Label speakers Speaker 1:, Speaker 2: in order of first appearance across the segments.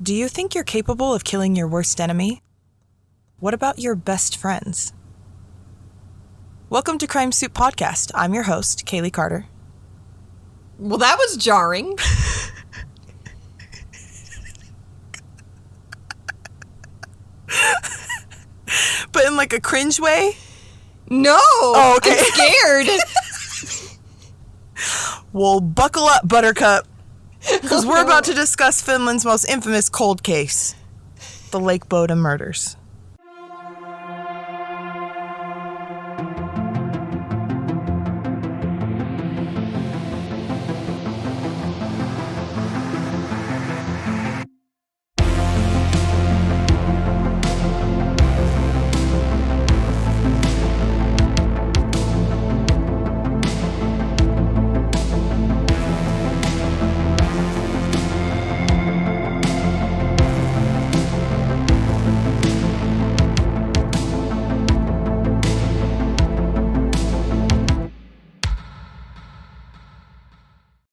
Speaker 1: Do you think you're capable of killing your worst enemy? What about your best friends? Welcome to Crime Soup Podcast. I'm your host, Kaylee Carter.
Speaker 2: Well, that was jarring.
Speaker 1: But in like a cringe way?
Speaker 2: No!
Speaker 1: Oh, okay.
Speaker 2: I'm scared.
Speaker 1: Well, buckle up, Buttercup, because we're about to discuss Finland's most infamous cold case, the Lake Bodom murders.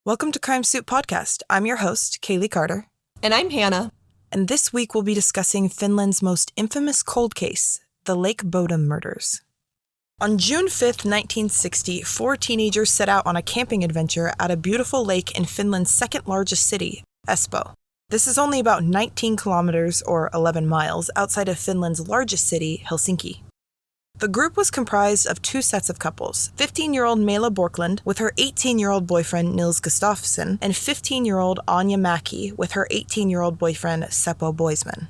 Speaker 1: Welcome to Crime Soup Podcast. I'm your host, Kaylee Carter.
Speaker 2: And I'm Hannah.
Speaker 1: And this week we'll be discussing Finland's most infamous cold case, the Lake Bodom murders. On June 5th, 1960, 4 teenagers set out on a camping adventure at a beautiful lake in Finland's second largest city, Espoo. This is only about 19 kilometers or 11 miles outside of Finland's largest city, Helsinki. The group was comprised of 2 sets of couples, 15-year-old Maila Björklund with her 18-year-old boyfriend Nils Gustafsson, and 15-year-old Anja Mäki with her 18-year-old boyfriend Seppo Boisman.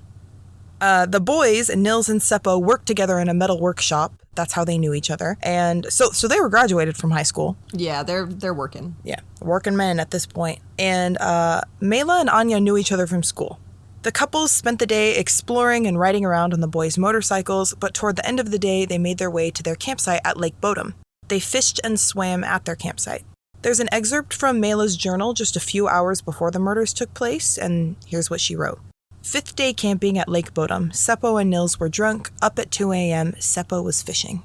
Speaker 1: The boys, Nils and Seppo, worked together in a metal workshop. That's how they knew each other. And so they were graduated from high school.
Speaker 2: Yeah, they're working.
Speaker 1: Yeah, working men at this point. And Maila and Anja knew each other from school. The couples spent the day exploring and riding around on the boys' motorcycles, but toward the end of the day, they made their way to their campsite at Lake Bodom. They fished and swam at their campsite. There's an excerpt from Maila's journal just a few hours before the murders took place, and here's what she wrote. 5th day camping at Lake Bodom. Seppo and Nils were drunk. Up at 2 a.m., Seppo was fishing.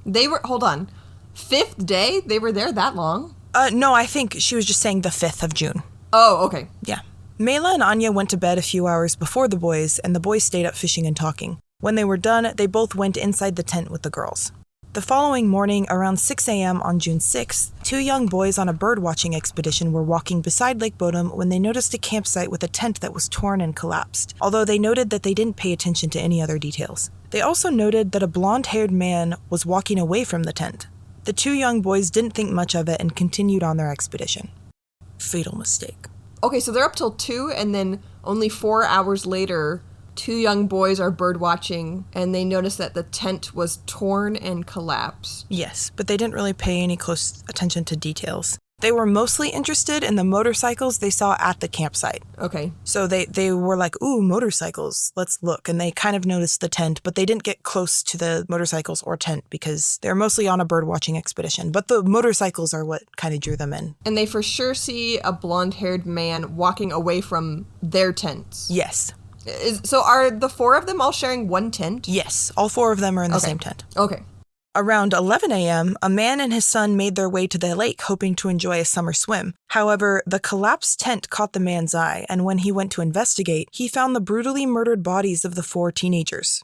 Speaker 2: Hold on. 5th day? They were there that long?
Speaker 1: No, I think she was just saying the 5th of June.
Speaker 2: Oh, okay.
Speaker 1: Yeah. Maila and Anja went to bed a few hours before the boys, and the boys stayed up fishing and talking. When they were done, they both went inside the tent with the girls. The following morning, around 6 a.m. on June 6th, 2 young boys on a bird-watching expedition were walking beside Lake Bodom when they noticed a campsite with a tent that was torn and collapsed, although they noted that they didn't pay attention to any other details. They also noted that a blonde-haired man was walking away from the tent. The 2 young boys didn't think much of it and continued on their expedition. Fatal mistake.
Speaker 2: Okay, so they're up till 2, and then only 4 hours later, 2 young boys are bird watching, and they notice that the tent was torn and collapsed.
Speaker 1: Yes, but they didn't really pay any close attention to details. They were mostly interested in the motorcycles they saw at the campsite.
Speaker 2: Okay.
Speaker 1: So they were like, ooh, motorcycles, let's look. And they kind of noticed the tent, but they didn't get close to the motorcycles or tent because they're mostly on a bird-watching expedition. But the motorcycles are what kind of drew them in.
Speaker 2: And they for sure see a blonde-haired man walking away from their tents.
Speaker 1: Yes.
Speaker 2: So are the 4 of them all sharing one tent?
Speaker 1: Yes, all 4 of them are in the same tent.
Speaker 2: Okay.
Speaker 1: Around 11 a.m., a man and his son made their way to the lake hoping to enjoy a summer swim. However, the collapsed tent caught the man's eye, and when he went to investigate, he found the brutally murdered bodies of the 4 teenagers.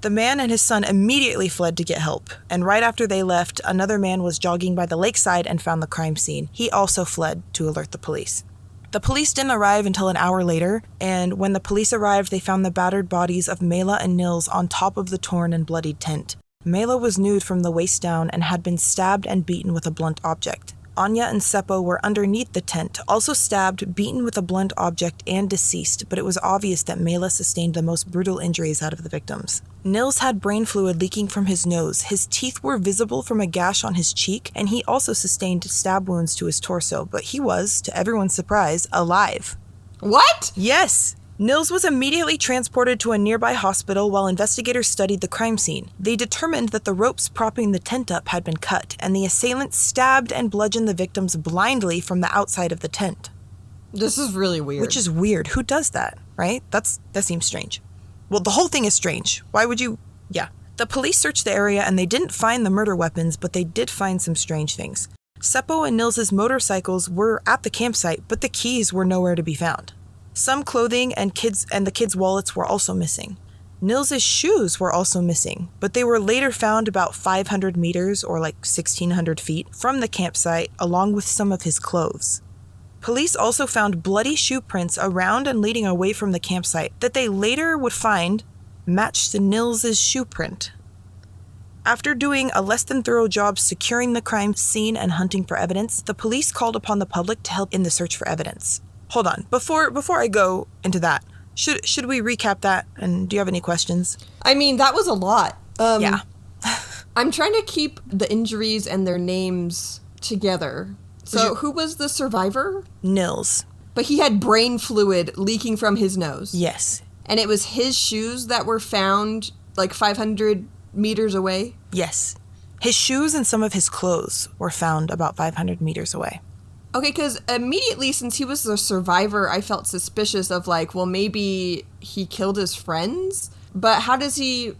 Speaker 1: The man and his son immediately fled to get help, and right after they left, another man was jogging by the lakeside and found the crime scene. He also fled to alert the police. The police didn't arrive until an hour later, and when the police arrived, they found the battered bodies of Maila and Nils on top of the torn and bloodied tent. Maila was nude from the waist down and had been stabbed and beaten with a blunt object. Anja and Seppo were underneath the tent, also stabbed, beaten with a blunt object, and deceased, but it was obvious that Maila sustained the most brutal injuries out of the victims. Nils had brain fluid leaking from his nose, his teeth were visible from a gash on his cheek, and he also sustained stab wounds to his torso, but he was, to everyone's surprise, alive.
Speaker 2: What?
Speaker 1: Yes! Nils was immediately transported to a nearby hospital while investigators studied the crime scene. They determined that the ropes propping the tent up had been cut, and the assailants stabbed and bludgeoned the victims blindly from the outside of the tent.
Speaker 2: This is really weird.
Speaker 1: Which is weird. Who does that, right? That seems strange. Well, the whole thing is strange. Why would you... Yeah. The police searched the area and they didn't find the murder weapons, but they did find some strange things. Seppo and Nils's motorcycles were at the campsite, but the keys were nowhere to be found. Some clothing and the kids' wallets were also missing. Nils's shoes were also missing, but they were later found about 500 meters or like 1,600 feet from the campsite, along with some of his clothes. Police also found bloody shoe prints around and leading away from the campsite that they later would find matched to Nils's shoe print. After doing a less than thorough job securing the crime scene and hunting for evidence, the police called upon the public to help in the search for evidence. Hold on. Before I go into that, should we recap that? And do you have any questions?
Speaker 2: I mean, that was a lot.
Speaker 1: Yeah.
Speaker 2: I'm trying to keep the injuries and their names together. So who was the survivor?
Speaker 1: Nils.
Speaker 2: But he had brain fluid leaking from his nose.
Speaker 1: Yes.
Speaker 2: And it was his shoes that were found like 500 meters away?
Speaker 1: Yes. His shoes and some of his clothes were found about 500 meters away.
Speaker 2: Okay, because immediately, since he was the survivor, I felt suspicious of like, well, maybe he killed his friends? But how did he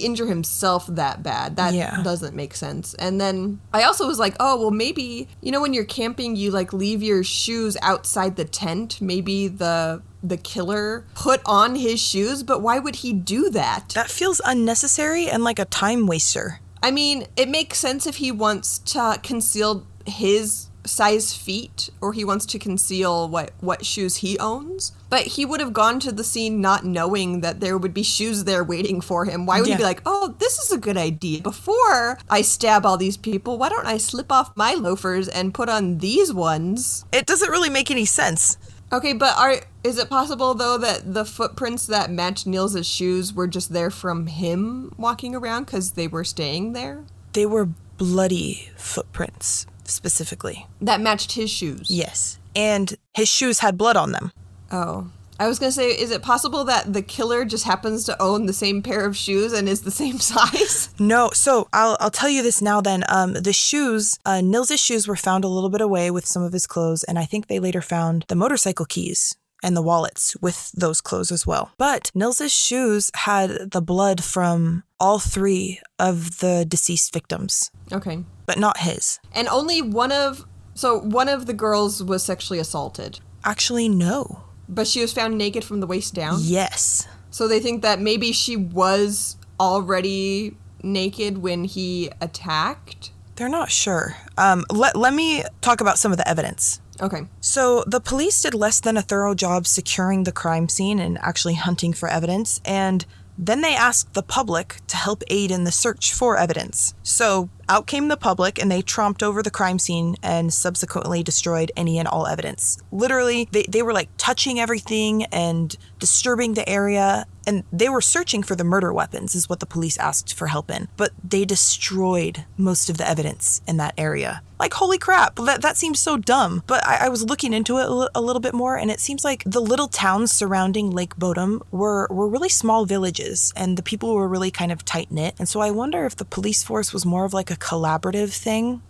Speaker 2: injure himself that bad? That doesn't make sense. And then I also was like, oh, well, maybe, when you're camping, you like leave your shoes outside the tent. Maybe the killer put on his shoes, but why would he do that?
Speaker 1: That feels unnecessary and like a time waster.
Speaker 2: I mean, it makes sense if he wants to conceal his size feet, or he wants to conceal what shoes he owns. But he would have gone to the scene not knowing that there would be shoes there waiting for him. Why would he be like, oh, this is a good idea. Before I stab all these people, why don't I slip off my loafers and put on these ones?
Speaker 1: It doesn't really make any sense.
Speaker 2: Okay, but is it possible, though, that the footprints that matched Niels' shoes were just there from him walking around because they were staying there?
Speaker 1: They were bloody footprints, specifically.
Speaker 2: That matched his shoes?
Speaker 1: Yes. And his shoes had blood on them.
Speaker 2: Oh. I was going to say, is it possible that the killer just happens to own the same pair of shoes and is the same size?
Speaker 1: No. So I'll tell you this now then. The shoes, Nils' shoes were found a little bit away with some of his clothes, and I think they later found the motorcycle keys and the wallets with those clothes as well. But Nils' shoes had the blood from all three of the deceased victims.
Speaker 2: Okay.
Speaker 1: But not his.
Speaker 2: And only one of the girls was sexually assaulted.
Speaker 1: Actually, no.
Speaker 2: But she was found naked from the waist down?
Speaker 1: Yes.
Speaker 2: So they think that maybe she was already naked when he attacked?
Speaker 1: They're not sure. Let me talk about some of the evidence.
Speaker 2: Okay.
Speaker 1: So the police did less than a thorough job securing the crime scene and actually hunting for evidence, and then they asked the public to help aid in the search for evidence. So out came the public, and they tromped over the crime scene and subsequently destroyed any and all evidence. Literally, they were like touching everything and disturbing the area, and they were searching for the murder weapons is what the police asked for help in. But they destroyed most of the evidence in that area. Like, holy crap, that seems so dumb. But I was looking into it a little bit more, and it seems like the little towns surrounding Lake Bodom were really small villages, and the people were really kind of tight-knit. And so I wonder if the police force was more of like a collaborative thing.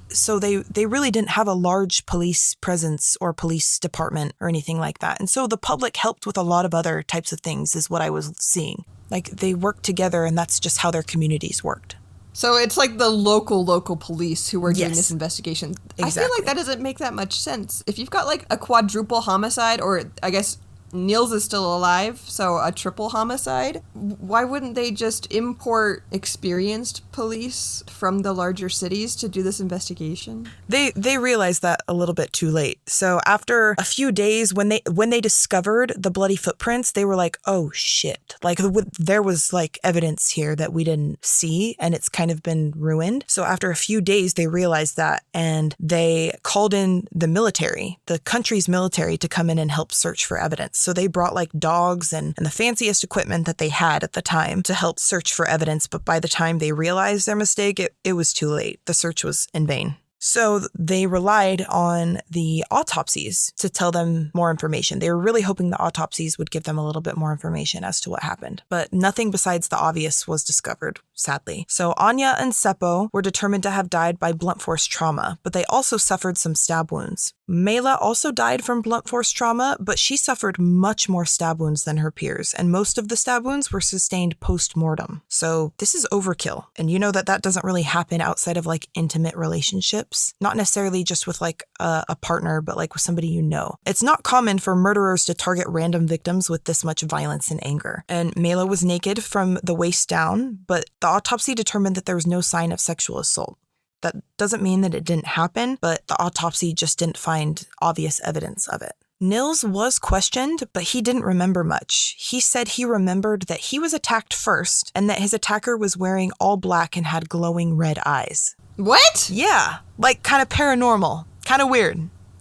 Speaker 1: So they really didn't have a large police presence or police department or anything like that. And so the public helped with a lot of other types of things is what I was seeing. Like, they worked together, and that's just how their communities worked.
Speaker 2: So it's like the local police who were doing this investigation.
Speaker 1: Exactly.
Speaker 2: I feel like that doesn't make that much sense. If you've got like a quadruple homicide, or I guess Niels is still alive, so a triple homicide, why wouldn't they just import experienced police from the larger cities to do this investigation? They
Speaker 1: realized that a little bit too late. So after a few days, when they discovered the bloody footprints, they were like, oh shit. Like, there was like evidence here that we didn't see, and it's kind of been ruined. So after a few days, they realized that, and they called in the military, the country's military, to come in and help search for evidence. So they brought like dogs and the fanciest equipment that they had at the time to help search for evidence. But by the time they realized their mistake, it was too late. The search was in vain. So they relied on the autopsies to tell them more information. They were really hoping the autopsies would give them a little bit more information as to what happened. But nothing besides the obvious was discovered, sadly. So Anja and Seppo were determined to have died by blunt force trauma, but they also suffered some stab wounds. Maila also died from blunt force trauma, but she suffered much more stab wounds than her peers, and most of the stab wounds were sustained post-mortem. So this is overkill. And you know that doesn't really happen outside of like intimate relationships. Not necessarily just with like a partner, but like with somebody you know. It's not common for murderers to target random victims with this much violence and anger. And Maila was naked from the waist down, but the autopsy determined that there was no sign of sexual assault. That doesn't mean that it didn't happen, but the autopsy just didn't find obvious evidence of it. Nils was questioned, but he didn't remember much. He said he remembered that he was attacked first and that his attacker was wearing all black and had glowing red eyes.
Speaker 2: What?
Speaker 1: Yeah, like kind of paranormal, kind of weird.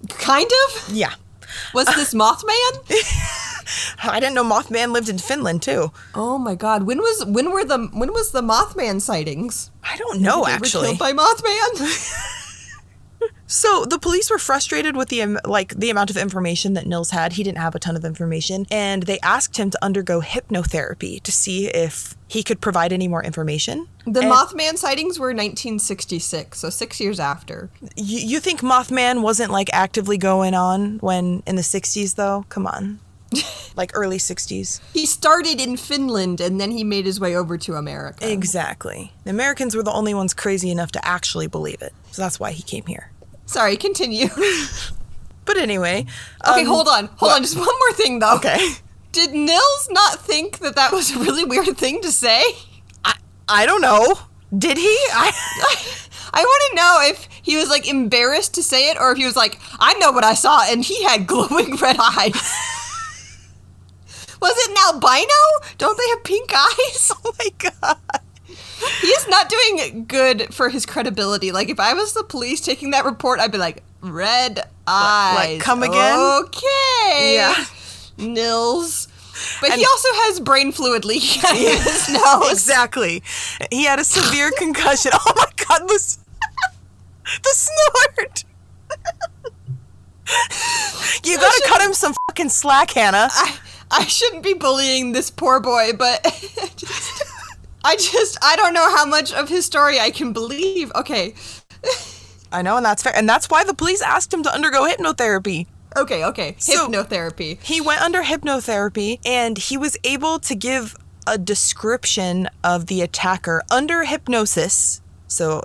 Speaker 2: Kind of?
Speaker 1: Yeah.
Speaker 2: Was this Mothman?
Speaker 1: I didn't know Mothman lived in Finland too.
Speaker 2: Oh my God! When was the Mothman sightings?
Speaker 1: I don't know, actually.
Speaker 2: Were killed by Mothman?
Speaker 1: So the police were frustrated with the amount of information that Nils had. He didn't have a ton of information, and they asked him to undergo hypnotherapy to see if he could provide any more information.
Speaker 2: The Mothman sightings were 1966, so 6 years after.
Speaker 1: You think Mothman wasn't like actively going on when in the 60s though? Come on. Like early 60s.
Speaker 2: He started in Finland and then he made his way over to America.
Speaker 1: Exactly. The Americans were the only ones crazy enough to actually believe it. So that's why he came here.
Speaker 2: Sorry, continue.
Speaker 1: But anyway.
Speaker 2: Okay, hold on. Just one more thing, though.
Speaker 1: Okay.
Speaker 2: Did Nils not think that was a really weird thing to say?
Speaker 1: I don't know. Did he?
Speaker 2: I want to know if he was, like, embarrassed to say it or if he was like, I know what I saw, and he had glowing red eyes. Was it an albino? Don't they have pink eyes?
Speaker 1: Oh, my God.
Speaker 2: He is not doing good for his credibility. Like, if I was the police taking that report, I'd be like, red eyes.
Speaker 1: Like, come again?
Speaker 2: Okay.
Speaker 1: Yeah.
Speaker 2: Nils. But he also has brain fluid leaking out of his nose.
Speaker 1: Exactly. He had a severe concussion. Oh, my God. The snort. You gotta cut him some fucking slack, Hannah.
Speaker 2: I shouldn't be bullying this poor boy, but... I don't know how much of his story I can believe. Okay.
Speaker 1: I know, and that's fair. And that's why the police asked him to undergo hypnotherapy.
Speaker 2: Okay. Hypnotherapy.
Speaker 1: So, he went under hypnotherapy, and he was able to give a description of the attacker under hypnosis. So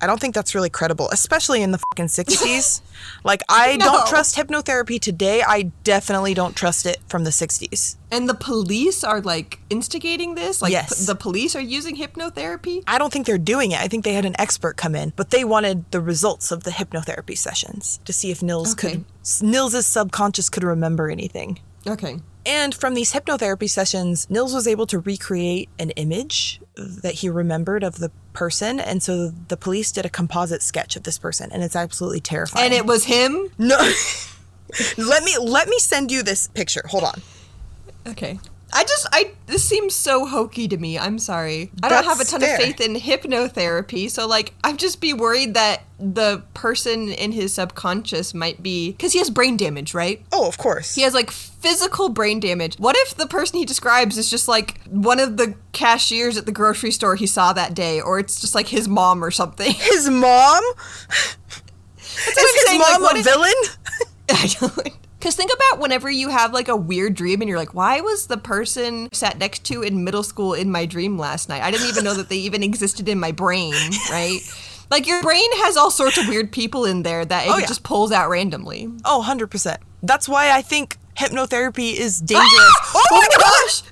Speaker 1: I don't think that's really credible, especially in the fucking 60s. Like, I don't trust hypnotherapy today. I definitely don't trust it from the 60s.
Speaker 2: And the police are, like, instigating this? Like,
Speaker 1: yes.
Speaker 2: The police are using hypnotherapy?
Speaker 1: I don't think they're doing it. I think they had an expert come in, but they wanted the results of the hypnotherapy sessions to see if Nils's subconscious could remember anything.
Speaker 2: Okay.
Speaker 1: And from these hypnotherapy sessions, Nils was able to recreate an image that he remembered of the person. And so the police did a composite sketch of this person, and it's absolutely terrifying.
Speaker 2: And it was him?
Speaker 1: No. Let me send you this picture. Hold on.
Speaker 2: Okay. This seems so hokey to me. I'm sorry. I don't have a ton of faith in hypnotherapy, so, like, I'd just be worried that the person in his subconscious might be... Because he has brain damage, right?
Speaker 1: Oh, of course.
Speaker 2: He has, like, physical brain damage. What if the person he describes is just, like, one of the cashiers at the grocery store he saw that day, or it's just, like, his mom or something?
Speaker 1: His mom? Is his mom a villain?
Speaker 2: I don't... Because think about whenever you have, like, a weird dream and you're like, why was the person I sat next to in middle school in my dream last night? I didn't even know that they even existed in my brain, right? Like, your brain has all sorts of weird people in there that it just pulls out randomly.
Speaker 1: Oh, 100%. That's why I think hypnotherapy is dangerous.
Speaker 2: Oh my gosh!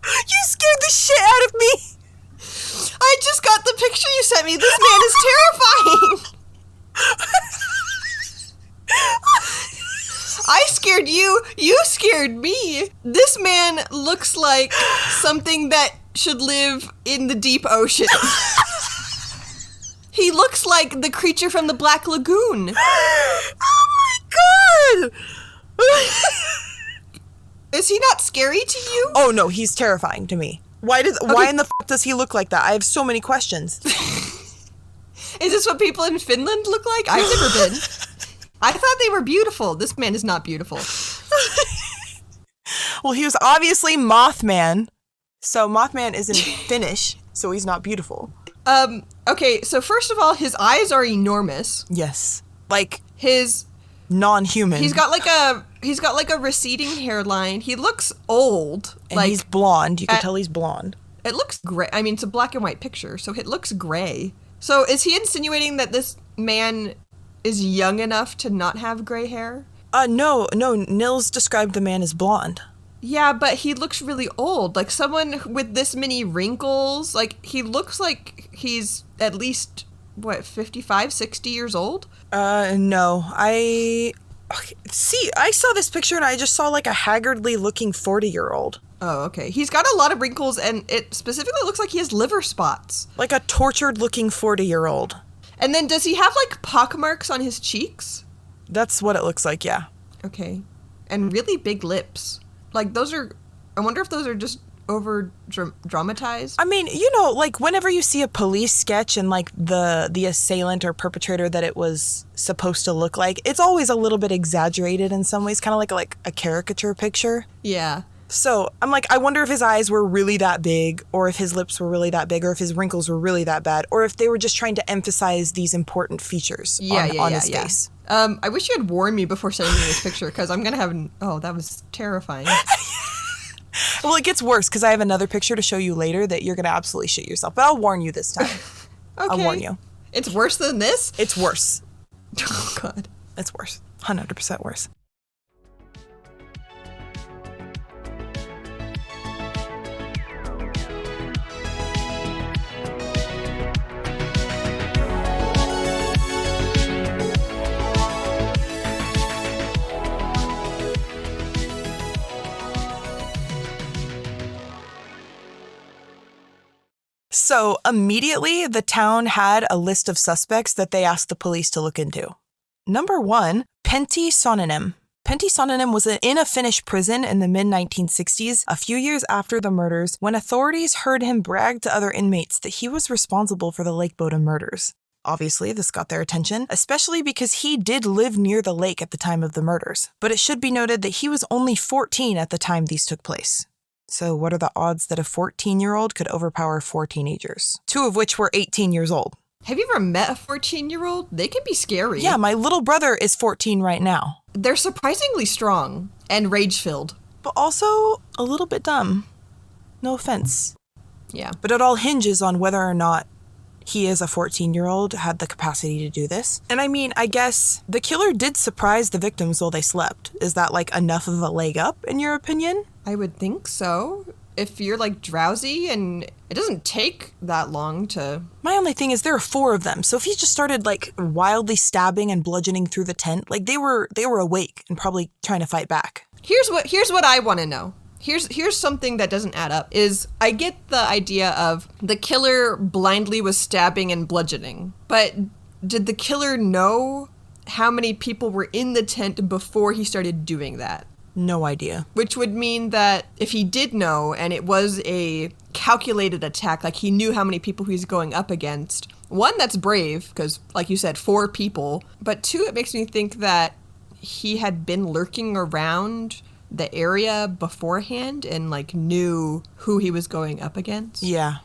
Speaker 1: You scared the shit out of me!
Speaker 2: I just got the picture you sent me. This man is terrifying! I scared you. You scared me. This man looks like something that should live in the deep ocean. He looks like the creature from the Black Lagoon.
Speaker 1: Oh my God!
Speaker 2: Is he not scary to you?
Speaker 1: Oh no, he's terrifying to me. Why in the fuck does he look like that? I have so many questions.
Speaker 2: Is this what people in Finland look like? I've never been. I thought they were beautiful. This man is not beautiful.
Speaker 1: Well, he was obviously Mothman. So Mothman isn't Finnish, so he's not beautiful.
Speaker 2: Okay, so first of all, his eyes are enormous.
Speaker 1: Yes. Like
Speaker 2: his
Speaker 1: non-human.
Speaker 2: He's got like a receding hairline. He looks old.
Speaker 1: And
Speaker 2: like,
Speaker 1: he's blonde. You can tell he's blonde.
Speaker 2: It looks gray. I mean, it's a black and white picture, so it looks gray. So is he insinuating that this man is young enough to not have gray hair?
Speaker 1: No. Nils described the man as blonde.
Speaker 2: Yeah, but he looks really old. Like someone with this many wrinkles. Like he looks like he's at least, 55, 60 years old?
Speaker 1: No. I saw this picture and I just saw like a haggardly looking 40-year-old.
Speaker 2: Oh, okay. He's got a lot of wrinkles and it specifically looks like he has liver spots.
Speaker 1: Like a tortured looking 40-year-old.
Speaker 2: And then does he have like pockmarks on his cheeks?
Speaker 1: That's what it looks like, yeah.
Speaker 2: Okay. And really big lips. Like I wonder if those are just over dramatized.
Speaker 1: I mean, like whenever you see a police sketch and like the assailant or perpetrator that it was supposed to look like, it's always a little bit exaggerated in some ways, kind of like a caricature picture.
Speaker 2: Yeah.
Speaker 1: So I'm like, I wonder if his eyes were really that big, or if his lips were really that big, or if his wrinkles were really that bad, or if they were just trying to emphasize these important features on his face.
Speaker 2: I wish you had warned me before sending me this picture, because I'm going to have... Oh, that was terrifying.
Speaker 1: Well, it gets worse, because I have another picture to show you later that you're going to absolutely shit yourself. But I'll warn you this time.
Speaker 2: Okay.
Speaker 1: I'll warn you.
Speaker 2: It's worse than this?
Speaker 1: It's worse.
Speaker 2: Oh, God.
Speaker 1: It's worse. 100% worse. So immediately, the town had a list of suspects that they asked the police to look into. Number 1, Pentti Sonanen. Pentti Sonanen was in a Finnish prison in the mid-1960s, a few years after the murders, when authorities heard him brag to other inmates that he was responsible for the Lake Bodom murders. Obviously, this got their attention, especially because he did live near the lake at the time of the murders. But it should be noted that he was only 14 at the time these took place. So what are the odds that a 14-year-old could overpower 4 teenagers, 2 of which were 18 years old?
Speaker 2: Have you ever met a 14-year-old? They can be scary.
Speaker 1: Yeah, my little brother is 14 right now.
Speaker 2: They're surprisingly strong and rage-filled.
Speaker 1: But also a little bit dumb. No offense.
Speaker 2: Yeah.
Speaker 1: But it all hinges on whether or not he as a 14-year-old had the capacity to do this. And I mean, I guess the killer did surprise the victims while they slept. Is that like enough of a leg up in your opinion?
Speaker 2: I would think so. If you're like drowsy and it doesn't take that long to...
Speaker 1: My only thing is there are 4 of them. So if he just started like wildly stabbing and bludgeoning through the tent, like they were awake and probably trying to fight back.
Speaker 2: Here's what I want to know. Here's something that doesn't add up, is I get the idea of the killer blindly was stabbing and bludgeoning, but did the killer know how many people were in the tent before he started doing that?
Speaker 1: No idea.
Speaker 2: Which would mean that if he did know and it was a calculated attack, like he knew how many people he's going up against, 1, that's brave, because like you said, 4 people, but 2, it makes me think that he had been lurking around the area beforehand and like knew who he was going up against.
Speaker 1: Yeah.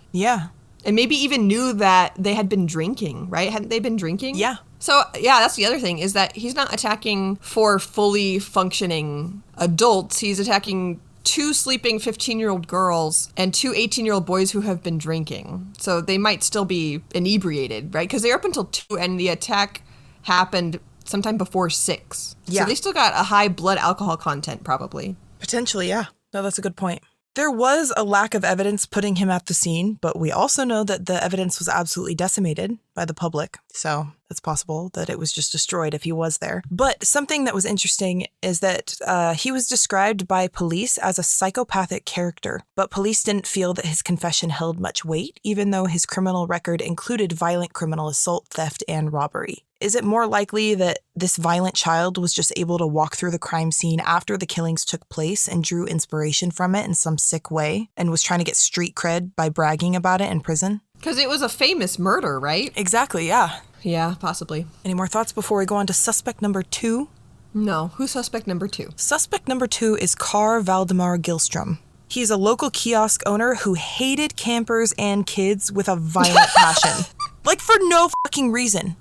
Speaker 2: And maybe even knew that they had been drinking, right? Hadn't they been drinking?
Speaker 1: Yeah.
Speaker 2: So yeah, that's the other thing, is that he's not attacking 4 fully functioning adults. He's attacking 2 sleeping 15-year-old girls and 2 18-year-old boys who have been drinking. So they might still be inebriated, right? Because they're up until 2 and the attack happened sometime before 6.
Speaker 1: Yeah.
Speaker 2: So they still got a high blood alcohol content, probably.
Speaker 1: Potentially, yeah. No, that's a good point. There was a lack of evidence putting him at the scene, but we also know that the evidence was absolutely decimated by the public. So it's possible that it was just destroyed if he was there. But something that was interesting is that he was described by police as a psychopathic character, but police didn't feel that his confession held much weight, even though his criminal record included violent criminal assault, theft, and robbery. Is it more likely that this violent child was just able to walk through the crime scene after the killings took place and drew inspiration from it in some sick way and was trying to get street cred by bragging about it in prison?
Speaker 2: Because it was a famous murder, right?
Speaker 1: Exactly, yeah.
Speaker 2: Yeah, possibly.
Speaker 1: Any more thoughts before we go on to suspect number 2?
Speaker 2: No. Who's suspect number 2?
Speaker 1: Suspect number 2 is Carl Valdemar Gillstrom. He's a local kiosk owner who hated campers and kids with a violent passion. Like, for no fucking reason.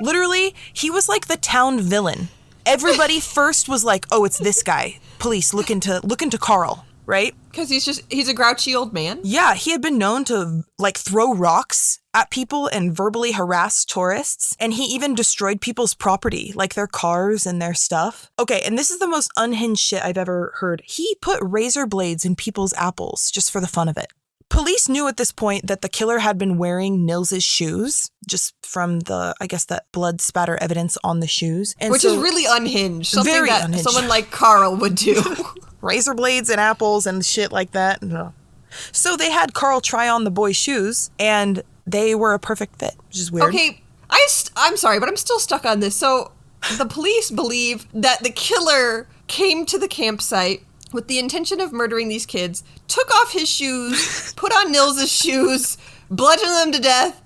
Speaker 1: Literally, he was like the town villain. Everybody first was like, oh, it's this guy. Police, look into Carl, right?
Speaker 2: Because he's a grouchy old man?
Speaker 1: Yeah, he had been known to, like, throw rocks at people and verbally harass tourists. And he even destroyed people's property, like their cars and their stuff. Okay, and this is the most unhinged shit I've ever heard. He put razor blades in people's apples just for the fun of it. Police knew at this point that the killer had been wearing Nils's shoes, just from the, I guess, that blood spatter evidence on the shoes. And
Speaker 2: which is really unhinged. Something that unhinged. Someone like Carl would do.
Speaker 1: Razor blades and apples and shit like that. No. So they had Carl try on the boy's shoes, and they were a perfect fit, which is weird.
Speaker 2: Okay, I'm sorry, but I'm still stuck on this. So the police believe that the killer came to the campsite with the intention of murdering these kids, took off his shoes, put on Nils's shoes, bludgeoned them to death,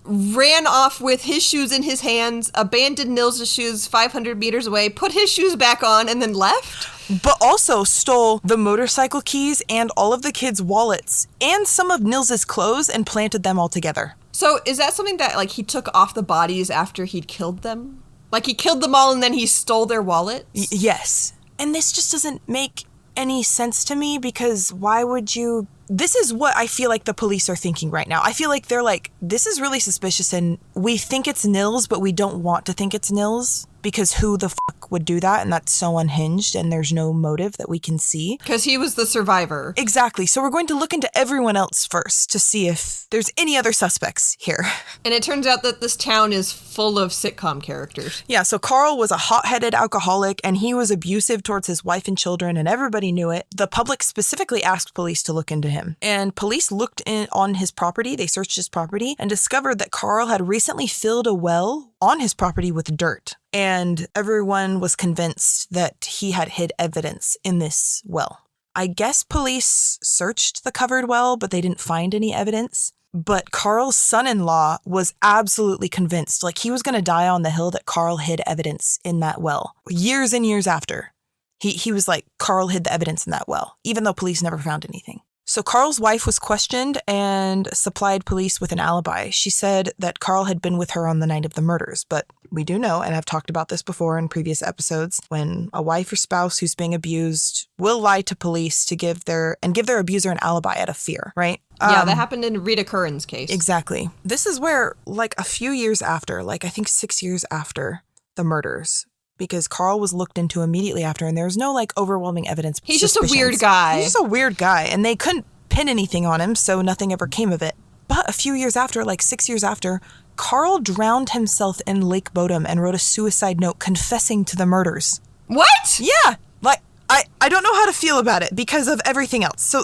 Speaker 2: ran off with his shoes in his hands, abandoned Nils's shoes 500 meters away, put his shoes back on, and then left.
Speaker 1: But also stole the motorcycle keys and all of the kids' wallets and some of Nils's clothes and planted them all together.
Speaker 2: So is that something that, like, he took off the bodies after he'd killed them? Like, he killed them all and then he stole their wallets?
Speaker 1: Yes. And this just doesn't make any sense to me, because why would you... This is what I feel like the police are thinking right now. I feel like they're like, this is really suspicious and we think it's Nils, but we don't want to think it's Nils, because who the fuck would do that? And that's so unhinged and there's no motive that we can see.
Speaker 2: Because he was the survivor.
Speaker 1: Exactly. So we're going to look into everyone else first to see if there's any other suspects here.
Speaker 2: And it turns out that this town is full of sitcom characters.
Speaker 1: Yeah, so Carl was a hot-headed alcoholic and he was abusive towards his wife and children, and everybody knew it. The public specifically asked police to look into him. And police looked on his property, they searched his property, and discovered that Carl had recently filled a well on his property with dirt. And everyone was convinced that he had hid evidence in this well. I guess police searched the covered well, but they didn't find any evidence. But Carl's son-in-law was absolutely convinced, like he was going to die on the hill, that Carl hid evidence in that well. Years and years after, he was like, Carl hid the evidence in that well, even though police never found anything. So Carl's wife was questioned and supplied police with an alibi. She said that Carl had been with her on the night of the murders, but we do know, and I've talked about this before in previous episodes, when a wife or spouse who's being abused will lie to police to give their abuser an alibi out of fear, right?
Speaker 2: Yeah, that happened in Rita Curran's case.
Speaker 1: Exactly. This is where, like, a few years after, like I think 6 years after the murders, because Carl was looked into immediately after, and there was no, like, overwhelming evidence.
Speaker 2: He's just a weird guy.
Speaker 1: He's just a weird guy, and they couldn't pin anything on him, so nothing ever came of it. But a few years after, like 6 years after, Carl drowned himself in Lake Bodom and wrote a suicide note confessing to the murders.
Speaker 2: What?
Speaker 1: Yeah. Like, I don't know how to feel about it because of everything else. So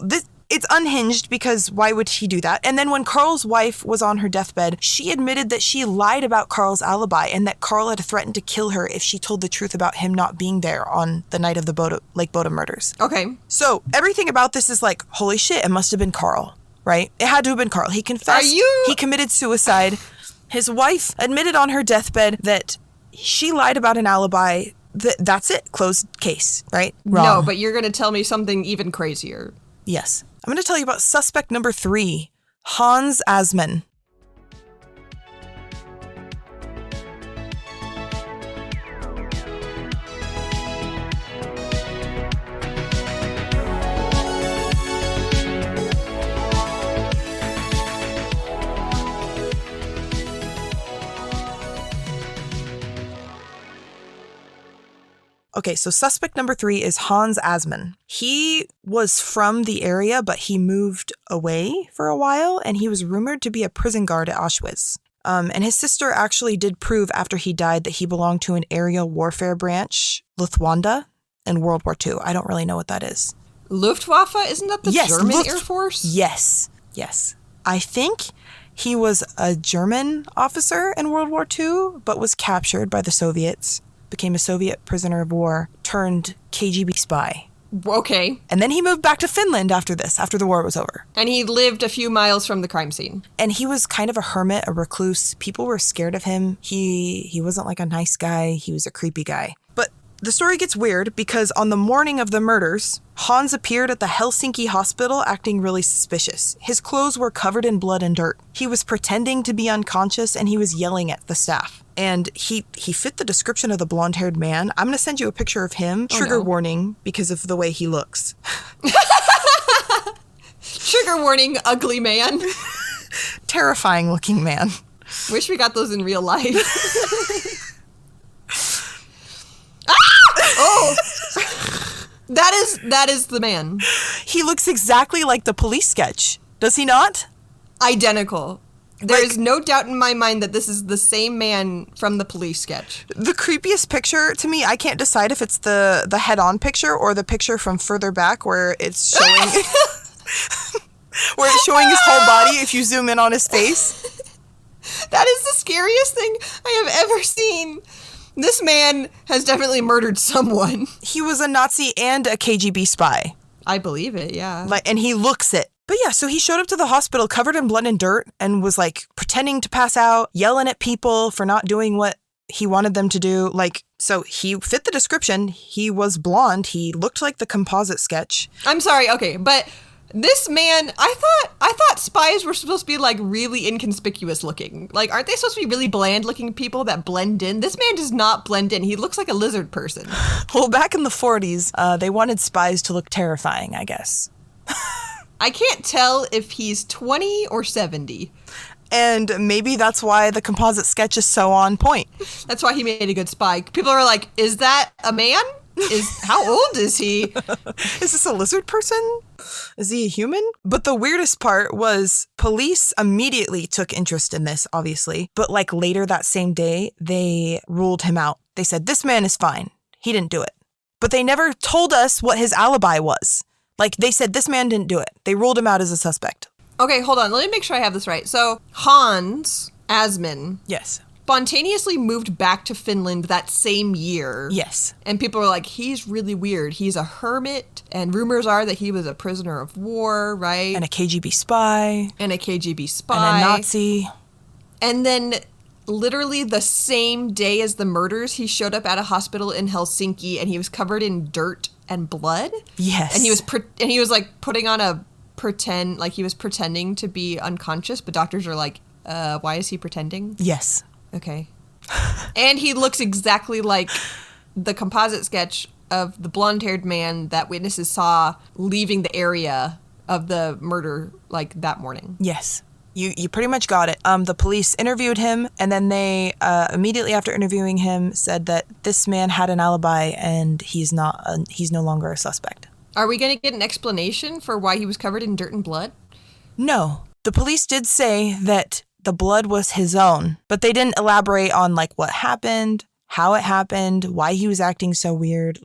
Speaker 1: it's unhinged, because why would he do that? And then when Carl's wife was on her deathbed, she admitted that she lied about Carl's alibi and that Carl had threatened to kill her if she told the truth about him not being there on the night of the Lake Bodom murders.
Speaker 2: Okay.
Speaker 1: So everything about this is like, holy shit, it must have been Carl, right? It had to have been Carl. He confessed. He committed suicide. His wife admitted on her deathbed that she lied about an alibi. That's it. Closed case, right? Wrong.
Speaker 2: No, but you're going to tell me something even crazier.
Speaker 1: Yes. I'm going to tell you about suspect number 3, Hans Asman. Okay, so suspect number 3 is Hans Asman. He was from the area, but he moved away for a while, and he was rumored to be a prison guard at Auschwitz. And his sister actually did prove after he died that he belonged to an aerial warfare branch, Luftwaffe, in World War II. I don't really know what that is.
Speaker 2: Luftwaffe? Isn't that the German Air Force?
Speaker 1: Yes. I think he was a German officer in World War II, but was captured by the Soviets. Became a Soviet prisoner of war turned KGB spy.
Speaker 2: Okay.
Speaker 1: And then he moved back to Finland after the war was over.
Speaker 2: And he lived a few miles from the crime scene.
Speaker 1: And he was kind of a hermit, a recluse. People were scared of him. He wasn't like a nice guy. He was a creepy guy. But the story gets weird because on the morning of the murders, Hans appeared at the Helsinki hospital acting really suspicious. His clothes were covered in blood and dirt. He was pretending to be unconscious and he was yelling at the staff. And he fit the description of the blonde-haired man. I'm going to send you a picture of him. Trigger warning because of the way he looks.
Speaker 2: Trigger warning, ugly man.
Speaker 1: Terrifying looking man.
Speaker 2: Wish we got those in real life. Oh! That is the man.
Speaker 1: He looks exactly like the police sketch. Does he not?
Speaker 2: Identical. There is no doubt in my mind that this is the same man from the police sketch.
Speaker 1: The creepiest picture to me, I can't decide if it's the head-on picture or the picture from further back where it's showing his whole body if you zoom in on his face.
Speaker 2: That is the scariest thing I have ever seen. This man has definitely murdered someone.
Speaker 1: He was a Nazi and a KGB spy.
Speaker 2: I believe it, yeah.
Speaker 1: And he looks it. But yeah, so he showed up to the hospital covered in blood and dirt and was like pretending to pass out, yelling at people for not doing what he wanted them to do. So he fit the description. He was blonde. He looked like the composite sketch.
Speaker 2: I'm sorry, okay, but this man, I thought spies were supposed to be like really inconspicuous looking. Like, aren't they supposed to be really bland looking people that blend in? This man does not blend in. He looks like a lizard person.
Speaker 1: Well, back in the 40s, they wanted spies to look terrifying, I guess.
Speaker 2: I can't tell if he's 20 or 70.
Speaker 1: And maybe that's why the composite sketch is so on point.
Speaker 2: That's why he made a good spy. People are like, is that a man? How old is he?
Speaker 1: Is this a lizard person? Is he a human? But the weirdest part was police immediately took interest in this, obviously. But later that same day, they ruled him out. They said, this man is fine. He didn't do it. But they never told us what his alibi was. They said this man didn't do it. They ruled him out as a suspect.
Speaker 2: Okay, hold on. Let me make sure I have this right. So Hans Asman.
Speaker 1: Yes.
Speaker 2: Spontaneously moved back to Finland that same year.
Speaker 1: Yes.
Speaker 2: And people are like, he's really weird. He's a hermit. And rumors are that he was a prisoner of war, right?
Speaker 1: And a KGB spy.
Speaker 2: And a
Speaker 1: And a Nazi.
Speaker 2: And then literally the same day as the murders, he showed up at a hospital in Helsinki and he was covered in dirt and blood.
Speaker 1: Yes.
Speaker 2: And he was putting on a pretend, he was pretending to be unconscious, but doctors are like, why is he pretending?
Speaker 1: Yes.
Speaker 2: Okay. And he looks exactly like the composite sketch of the blonde-haired man that witnesses saw leaving the area of the murder that morning.
Speaker 1: Yes. You pretty much got it. The police interviewed him, and then they immediately after interviewing him said that this man had an alibi and he's no longer a suspect.
Speaker 2: Are we going to get an explanation for why he was covered in dirt and blood?
Speaker 1: No. The police did say that the blood was his own, but they didn't elaborate on what happened, how it happened, why he was acting so weird.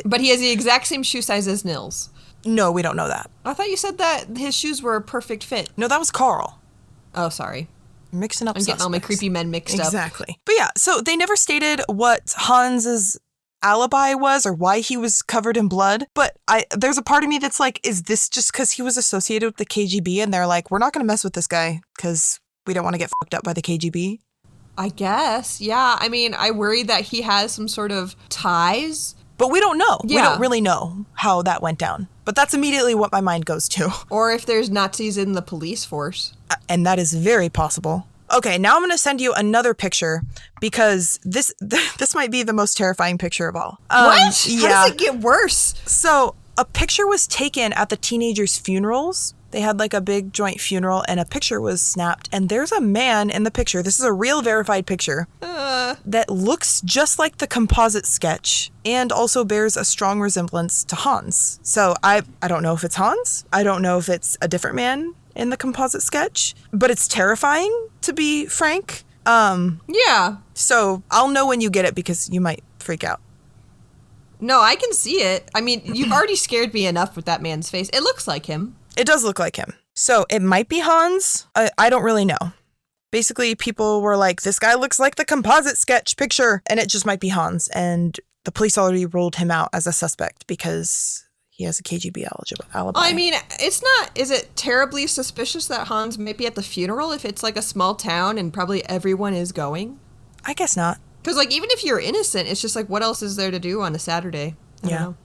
Speaker 2: But he has the exact same shoe size as Nils.
Speaker 1: No, we don't know that.
Speaker 2: I thought you said that his shoes were a perfect fit.
Speaker 1: No, that was Carl.
Speaker 2: Oh, sorry.
Speaker 1: You're mixing up
Speaker 2: I'm getting all my creepy men mixed up.
Speaker 1: Exactly. But yeah, so they never stated what Hans's alibi was or why he was covered in blood. But there's a part of me that's is this just because he was associated with the KGB and they're like, we're not going to mess with this guy because we don't want to get fucked up by the KGB?
Speaker 2: I guess. Yeah. I mean, I worry that he has some sort of ties.
Speaker 1: But we don't know.
Speaker 2: Yeah.
Speaker 1: We don't really know how that went down. But that's immediately what my mind goes to.
Speaker 2: Or if there's Nazis in the police force.
Speaker 1: And that is very possible. Okay, now I'm going to send you another picture because this might be the most terrifying picture of all.
Speaker 2: What?
Speaker 1: Yeah.
Speaker 2: How does it get worse?
Speaker 1: So a picture was taken at the teenagers' funerals. They had a big joint funeral and a picture was snapped. And there's a man in the picture. This is a real verified picture that looks just like the composite sketch and also bears a strong resemblance to Hans. So I don't know if it's Hans. I don't know if it's a different man in the composite sketch, but it's terrifying, to be frank.
Speaker 2: Yeah.
Speaker 1: So I'll know when you get it because you might freak out.
Speaker 2: No, I can see it. I mean, you've already scared me enough with that man's face. It looks like him.
Speaker 1: It does look like him. So it might be Hans. I don't really know. Basically, people were like, this guy looks like the composite sketch picture, and it just might be Hans. And the police already ruled him out as a suspect because he has a KGB alibi.
Speaker 2: I mean, it's not, is it terribly suspicious that Hans might be at the funeral if it's like a small town and probably everyone is going?
Speaker 1: I guess not.
Speaker 2: Because, like, even if you're innocent, it's just like, what else is there to do on a Saturday? I don't know.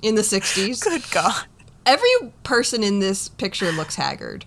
Speaker 2: In the 60s.
Speaker 1: Good God.
Speaker 2: Every person in this picture looks haggard.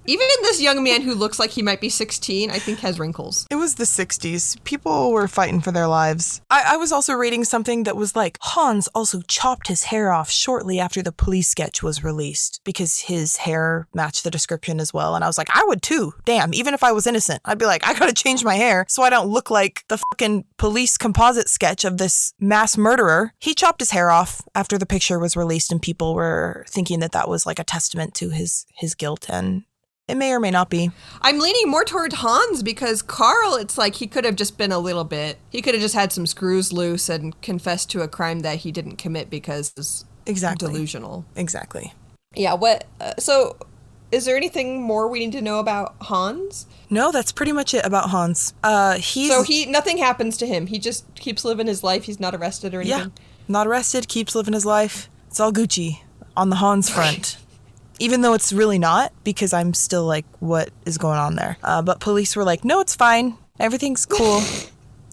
Speaker 2: Even this young man who looks like he might be 16, I think has wrinkles.
Speaker 1: It was the 60s. People were fighting for their lives. I was also reading something that was like, Hans also chopped his hair off shortly after the police sketch was released because his hair matched the description as well. And I was like, I would too. Damn, even if I was innocent, I'd be like, I gotta change my hair so I don't look like the fucking police composite sketch of this mass murderer. He chopped his hair off after the picture was released and people were thinking that that was like a testament to his guilt, and it may or may not be.
Speaker 2: I'm leaning more toward Hans because Carl, it's like he could have just been a little bit. He could have just had some screws loose and confessed to a crime that he didn't commit because it's delusional.
Speaker 1: Exactly.
Speaker 2: Yeah, what? So is there anything more we need to know about Hans?
Speaker 1: No, that's pretty much it about Hans.
Speaker 2: Nothing happens to him. He just keeps living his life. He's not arrested or anything.
Speaker 1: Yeah, not arrested, keeps living his life. It's all Gucci on the Hans front. Even though it's really not, because I'm still like, what is going on there? But police were like, no, it's fine. Everything's cool.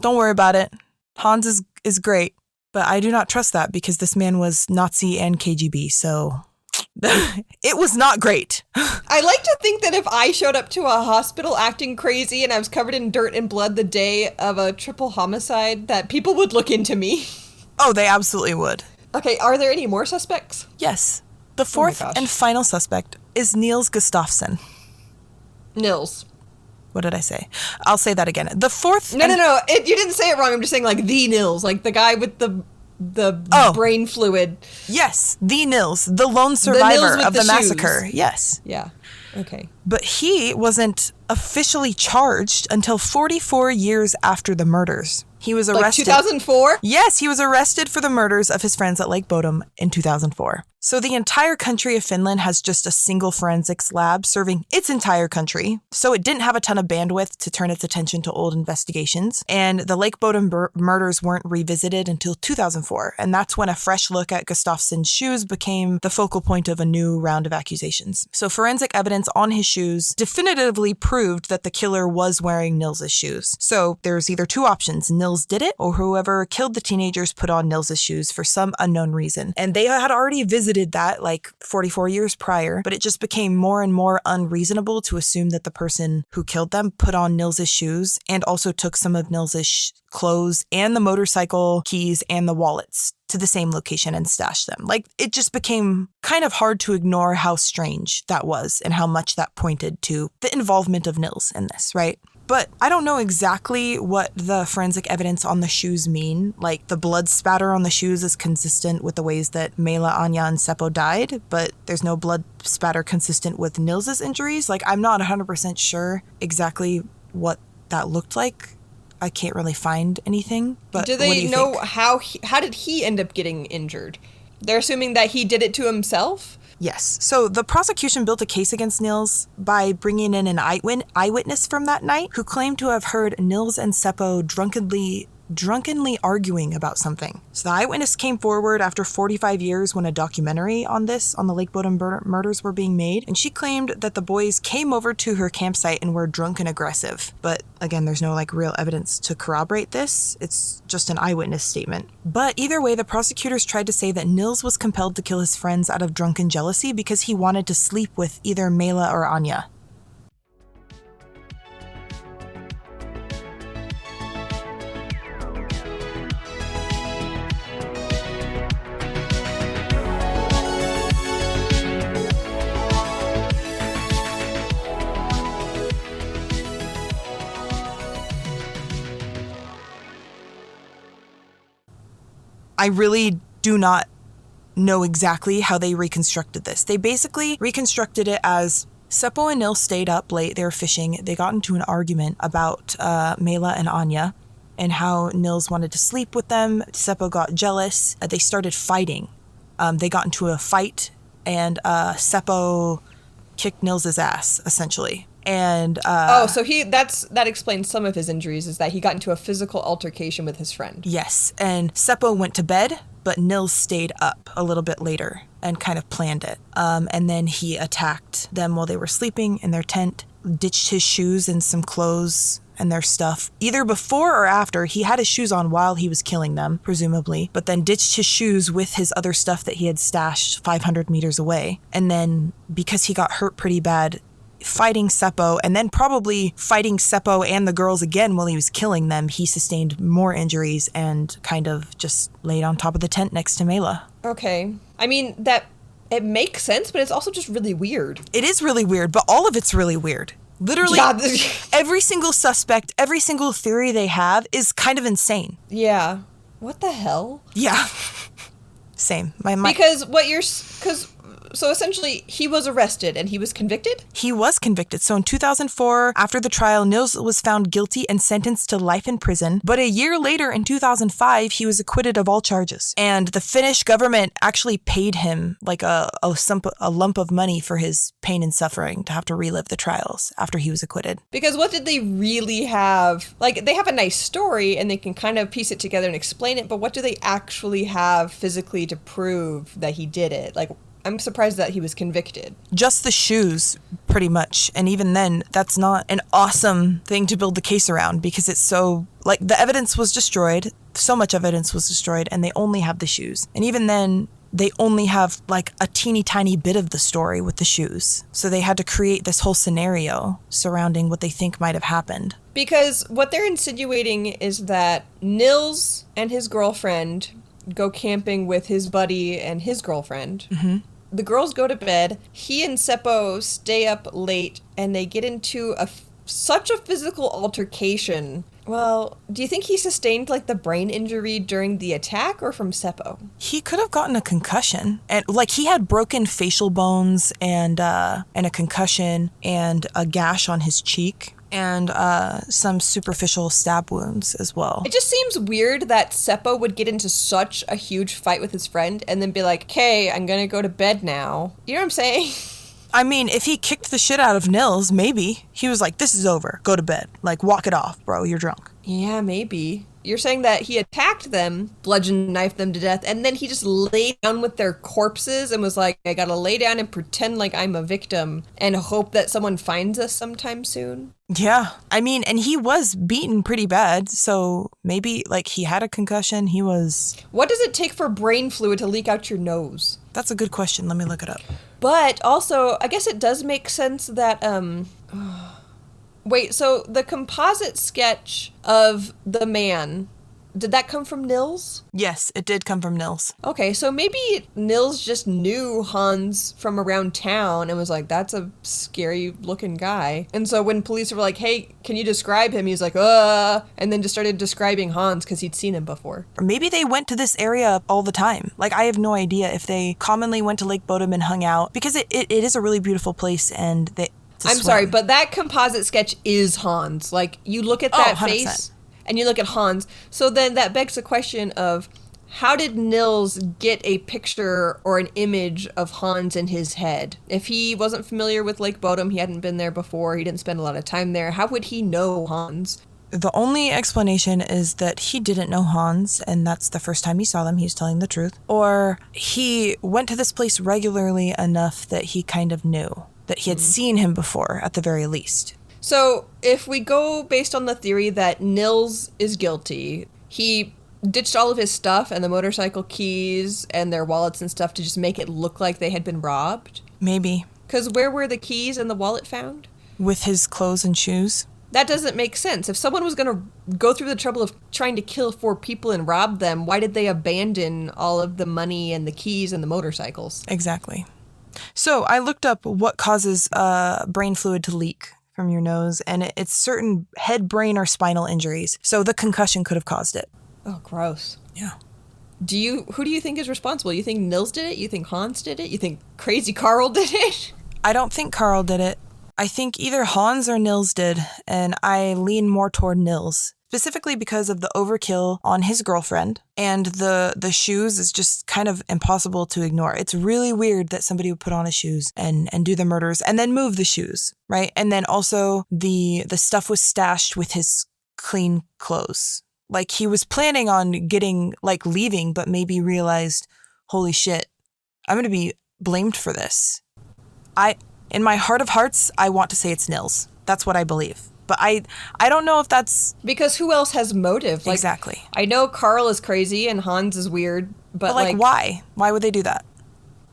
Speaker 1: Don't worry about it. Hans is great. But I do not trust that because this man was Nazi and KGB, so it was not great.
Speaker 2: I like to think that if I showed up to a hospital acting crazy and I was covered in dirt and blood the day of a triple homicide, that people would look into me.
Speaker 1: Oh, they absolutely would.
Speaker 2: Okay, are there any more suspects?
Speaker 1: Yes. The fourth and final suspect is Niels Gustafsson.
Speaker 2: Nils.
Speaker 1: What did I say? I'll say that again. The fourth...
Speaker 2: No. You didn't say it wrong. I'm just saying, like, the Nils. Like, the guy with the brain fluid.
Speaker 1: Yes, the Nils. The lone survivor of the massacre. Yes.
Speaker 2: Yeah. Okay.
Speaker 1: But he wasn't officially charged until 44 years after the murders. He was arrested.
Speaker 2: Like 2004?
Speaker 1: Yes, he was arrested for the murders of his friends at Lake Bodom in 2004. So the entire country of Finland has just a single forensics lab serving its entire country. So it didn't have a ton of bandwidth to turn its attention to old investigations. And the Lake Bodom murders weren't revisited until 2004. And that's when a fresh look at Gustafsson's shoes became the focal point of a new round of accusations. So forensic evidence on his shoes definitively proved that the killer was wearing Nils's shoes. So there's either two options. Nils did it, or whoever killed the teenagers put on Nils's shoes for some unknown reason. And they had already visited that like 44 years prior, but it just became more and more unreasonable to assume that the person who killed them put on Nils's shoes and also took some of Nils's clothes and the motorcycle keys and the wallets to the same location and stashed them. Like, it just became kind of hard to ignore how strange that was and how much that pointed to the involvement of Nils in this, right? But I don't know exactly what the forensic evidence on the shoes mean. Like, the blood spatter on the shoes is consistent with the ways that Maila, Anja, and Seppo died, but there's no blood spatter consistent with Nils's injuries. Like, I'm not 100% sure exactly what that looked like. I can't really find anything. But
Speaker 2: do they know how did he end up getting injured? They're assuming that he did it to himself?
Speaker 1: Yes. So the prosecution built a case against Nils by bringing in an eyewitness from that night who claimed to have heard Nils and Seppo drunkenly arguing about something. So the eyewitness came forward after 45 years when a documentary on the Lake Bodom murders were being made, and she claimed that the boys came over to her campsite and were drunk and aggressive. But again, there's no like real evidence to corroborate this. It's just an eyewitness statement. But either way, the prosecutors tried to say that Nils was compelled to kill his friends out of drunken jealousy because he wanted to sleep with either Maila or Anja. I really do not know exactly how they reconstructed this. They basically reconstructed it as Seppo and Nils stayed up late. They were fishing. They got into an argument about Maila and Anja and how Nils wanted to sleep with them. Seppo got jealous. They started fighting. They got into a fight, and Seppo kicked Nils's ass, essentially. And
Speaker 2: so that explains some of his injuries, is that he got into a physical altercation with his friend.
Speaker 1: Yes, and Seppo went to bed but Nils stayed up a little bit later and kind of planned it. And then he attacked them while they were sleeping in their tent, ditched his shoes and some clothes and their stuff. Either before or after, he had his shoes on while he was killing them, presumably, but then ditched his shoes with his other stuff that he had stashed 500 meters away. And then, because he got hurt pretty bad fighting Seppo, and then probably fighting Seppo and the girls again while he was killing them, he sustained more injuries and kind of just laid on top of the tent next to Maila.
Speaker 2: Okay. I mean, it makes sense, but it's also just really weird.
Speaker 1: It is really weird, but all of it's really weird. Literally, every single suspect, every single theory they have is kind of insane.
Speaker 2: Yeah. What the hell?
Speaker 1: Yeah. Same.
Speaker 2: So essentially, he was arrested and he was convicted?
Speaker 1: He was convicted. So in 2004, after the trial, Nils was found guilty and sentenced to life in prison. But a year later, in 2005, he was acquitted of all charges. And the Finnish government actually paid him like a lump of money for his pain and suffering to have to relive the trials after he was acquitted.
Speaker 2: Because what did they really have? Like, they have a nice story and they can kind of piece it together and explain it, but what do they actually have physically to prove that he did it? Like, I'm surprised that he was convicted.
Speaker 1: Just the shoes, pretty much. And even then, that's not an awesome thing to build the case around because it's so, like, the evidence was destroyed. So much evidence was destroyed, and they only have the shoes. And even then, they only have, like, a teeny tiny bit of the story with the shoes. So they had to create this whole scenario surrounding what they think might have happened.
Speaker 2: Because what they're insinuating is that Nils and his girlfriend go camping with his buddy and his girlfriend. Mm-hmm. The girls go to bed. He and Seppo stay up late, and they get into such a physical altercation. Well, do you think he sustained, like, the brain injury during the attack or from Seppo?
Speaker 1: He could have gotten a concussion. And, like, he had broken facial bones and a concussion and a gash on his cheek. And some superficial stab wounds as well.
Speaker 2: It just seems weird that Seppo would get into such a huge fight with his friend and then be like, okay, I'm going to go to bed now. You know what I'm saying?
Speaker 1: I mean, if he kicked the shit out of Nils, maybe. He was like, this is over. Go to bed. Like, walk it off, bro. You're drunk.
Speaker 2: Yeah, maybe. You're saying that he attacked them, bludgeoned, knifed them to death, and then he just laid down with their corpses and was like, I gotta lay down and pretend like I'm a victim and hope that someone finds us sometime soon?
Speaker 1: Yeah. I mean, and he was beaten pretty bad, so maybe, like, he had a concussion, he was...
Speaker 2: What does it take for brain fluid to leak out your nose?
Speaker 1: That's a good question. Let me look it up.
Speaker 2: But also, I guess it does make sense that, Wait, so the composite sketch of the man, did that come from Nils?
Speaker 1: Yes, it did come from Nils.
Speaker 2: Okay, so maybe Nils just knew Hans from around town and was like, that's a scary looking guy. And so when police were like, hey, can you describe him? He's like, and then just started describing Hans because he'd seen him before.
Speaker 1: Or maybe they went to this area all the time. Like, I have no idea if they commonly went to Lake Bodom and hung out because it is a really beautiful place and they...
Speaker 2: I'm sorry, but that composite sketch is Hans. Like, you look at that face and you look at Hans. So then that begs the question of how did Nils get a picture or an image of Hans in his head? If he wasn't familiar with Lake Bodom, he hadn't been there before, he didn't spend a lot of time there, how would he know Hans?
Speaker 1: The only explanation is that he didn't know Hans, and that's the first time he saw them, he's telling the truth. Or he went to this place regularly enough that he kind of knew. That he had seen him before, at the very least.
Speaker 2: So, if we go based on the theory that Nils is guilty, he ditched all of his stuff and the motorcycle keys and their wallets and stuff to just make it look like they had been robbed?
Speaker 1: Maybe.
Speaker 2: Because where were the keys and the wallet found?
Speaker 1: With his clothes and shoes.
Speaker 2: That doesn't make sense. If someone was going to go through the trouble of trying to kill 4 people and rob them, why did they abandon all of the money and the keys and the motorcycles?
Speaker 1: Exactly. So I looked up what causes brain fluid to leak from your nose, and it's certain head, brain, or spinal injuries. So the concussion could have caused it.
Speaker 2: Oh, gross.
Speaker 1: Yeah.
Speaker 2: Who do you think is responsible? You think Nils did it? You think Hans did it? You think Crazy Carl did it?
Speaker 1: I don't think Carl did it. I think either Hans or Nils did, and I lean more toward Nils. Specifically because of the overkill on his girlfriend, and the shoes is just kind of impossible to ignore. It's really weird that somebody would put on his shoes and do the murders and then move the shoes, right? And then also the stuff was stashed with his clean clothes. Like, he was planning on getting, like, leaving, but maybe realized, holy shit, I'm going to be blamed for this. In my heart of hearts, I want to say it's Nils. That's what I believe. But I don't know if that's...
Speaker 2: Because who else has motive? Like,
Speaker 1: exactly.
Speaker 2: I know Carl is crazy and Hans is weird, but like...
Speaker 1: why? Why would they do that?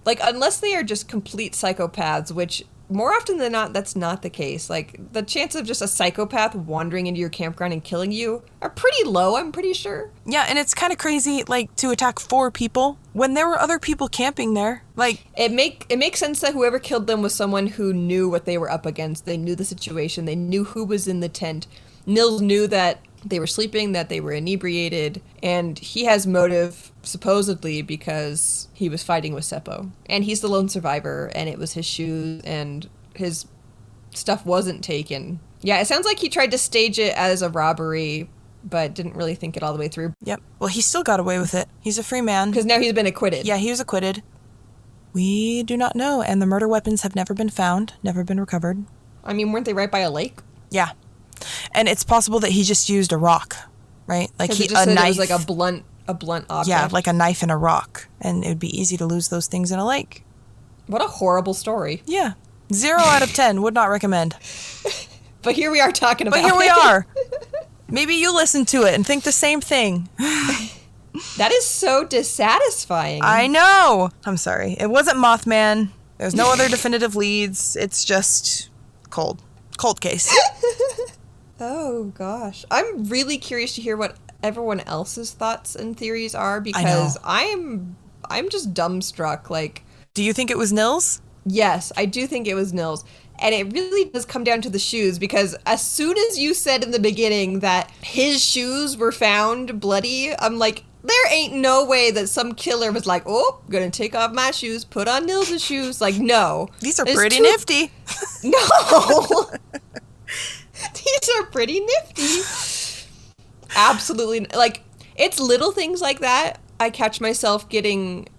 Speaker 2: Like, unless they are just complete psychopaths, which more often than not, that's not the case. Like, the chance of just a psychopath wandering into your campground and killing you are pretty low, I'm pretty sure.
Speaker 1: Yeah, and it's kind of crazy, like, to attack 4 people when there were other people camping there. Like,
Speaker 2: it makes sense that whoever killed them was someone who knew what they were up against. They knew the situation. They knew who was in the tent. Nils knew that they were sleeping, that they were inebriated, and he has motive, supposedly, because he was fighting with Seppo. And he's the lone survivor, and it was his shoes, and his stuff wasn't taken. Yeah, it sounds like he tried to stage it as a robbery, but didn't really think it all the way through.
Speaker 1: Yep. Well, he still got away with it. He's a free man.
Speaker 2: Because now he's been acquitted.
Speaker 1: Yeah, he was acquitted. We do not know, and the murder weapons have never been found, never been recovered.
Speaker 2: I mean, weren't they right by a lake?
Speaker 1: Yeah. And it's possible that he just used a rock, right? Like
Speaker 2: a knife. It was like a blunt object.
Speaker 1: Yeah, like a knife and a rock. And it would be easy to lose those things in a lake.
Speaker 2: What a horrible story.
Speaker 1: Yeah. 0 out of 10. Would not recommend.
Speaker 2: But here we are talking about it.
Speaker 1: But here we are. Maybe you listen to it and think the same thing.
Speaker 2: That is so dissatisfying.
Speaker 1: I know. I'm sorry. It wasn't Mothman. There's no other definitive leads. It's just cold. Cold case.
Speaker 2: Oh, gosh. I'm really curious to hear what everyone else's thoughts and theories are, because I'm just dumbstruck. Like,
Speaker 1: do you think it was Nils?
Speaker 2: Yes, I do think it was Nils. And it really does come down to the shoes, because as soon as you said in the beginning that his shoes were found bloody, I'm like, there ain't no way that some killer was like, oh, gonna take off my shoes, put on Nils' shoes. Like, no.
Speaker 1: These are pretty nifty.
Speaker 2: No. These are pretty nifty. Absolutely. Like, it's little things like that I catch myself getting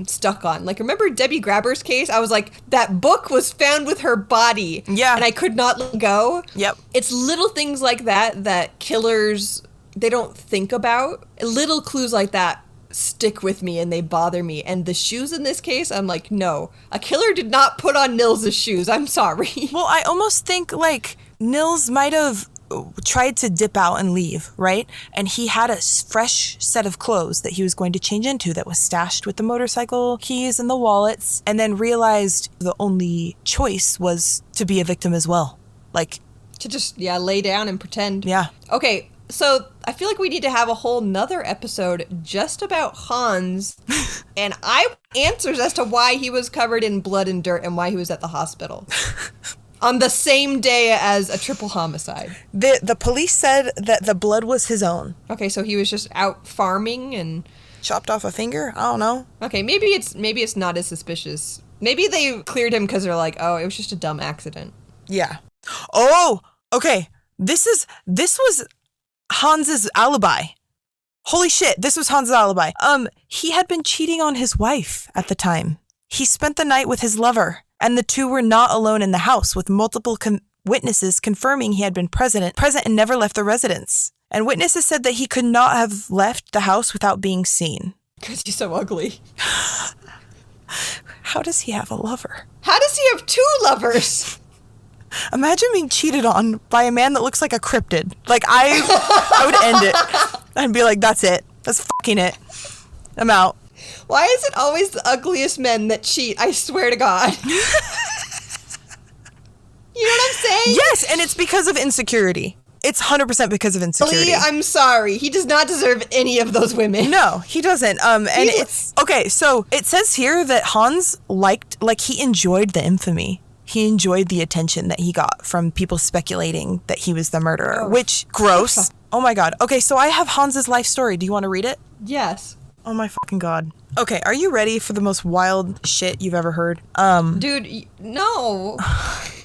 Speaker 2: stuck on. Like, remember Debbie Grabber's case? I was like, that book was found with her body.
Speaker 1: Yeah.
Speaker 2: And I could not let go.
Speaker 1: Yep.
Speaker 2: It's little things like that killers, they don't think about. Little clues like that stick with me and they bother me. And the shoes in this case, I'm like, no. A killer did not put on Nils' shoes. I'm sorry.
Speaker 1: Well, I almost think, like, Nils might have tried to dip out and leave, right? And he had a fresh set of clothes that he was going to change into that was stashed with the motorcycle keys and the wallets, and then realized the only choice was to be a victim as well. Like,
Speaker 2: to just, lay down and pretend.
Speaker 1: Yeah.
Speaker 2: Okay, so I feel like we need to have a whole nother episode just about Hans and answers as to why he was covered in blood and dirt and why he was at the hospital. On the same day as a triple homicide.
Speaker 1: The police said that the blood was his own.
Speaker 2: Okay, so he was just out farming and
Speaker 1: chopped off a finger? I don't know.
Speaker 2: Okay, maybe it's not as suspicious. Maybe they cleared him because they're like, oh, it was just a dumb accident.
Speaker 1: Yeah. Oh, okay. This was Hans's alibi. Holy shit, this was Hans's alibi. He had been cheating on his wife at the time. He spent the night with his lover. And the two were not alone in the house, with multiple witnesses confirming he had been present and never left the residence. And witnesses said that he could not have left the house without being seen.
Speaker 2: Because he's so ugly.
Speaker 1: How does he have a lover?
Speaker 2: How does he have 2 lovers?
Speaker 1: Imagine being cheated on by a man that looks like a cryptid. Like, I would end it. I'd be like, that's it. That's fucking it. I'm out.
Speaker 2: Why is it always the ugliest men that cheat? I swear to God. You know what I'm saying?
Speaker 1: Yes, and it's because of insecurity. It's 100% because of insecurity.
Speaker 2: I'm sorry. He does not deserve any of those women.
Speaker 1: No, he doesn't. And it's... Okay, so it says here that Hans he enjoyed the infamy. He enjoyed the attention that he got from people speculating that he was the murderer, which, gross. Oh my God. Okay, so I have Hans's life story. Do you want to read it?
Speaker 2: Yes.
Speaker 1: Oh my fucking God. Okay, are you ready for the most wild shit you've ever heard?
Speaker 2: Dude, no.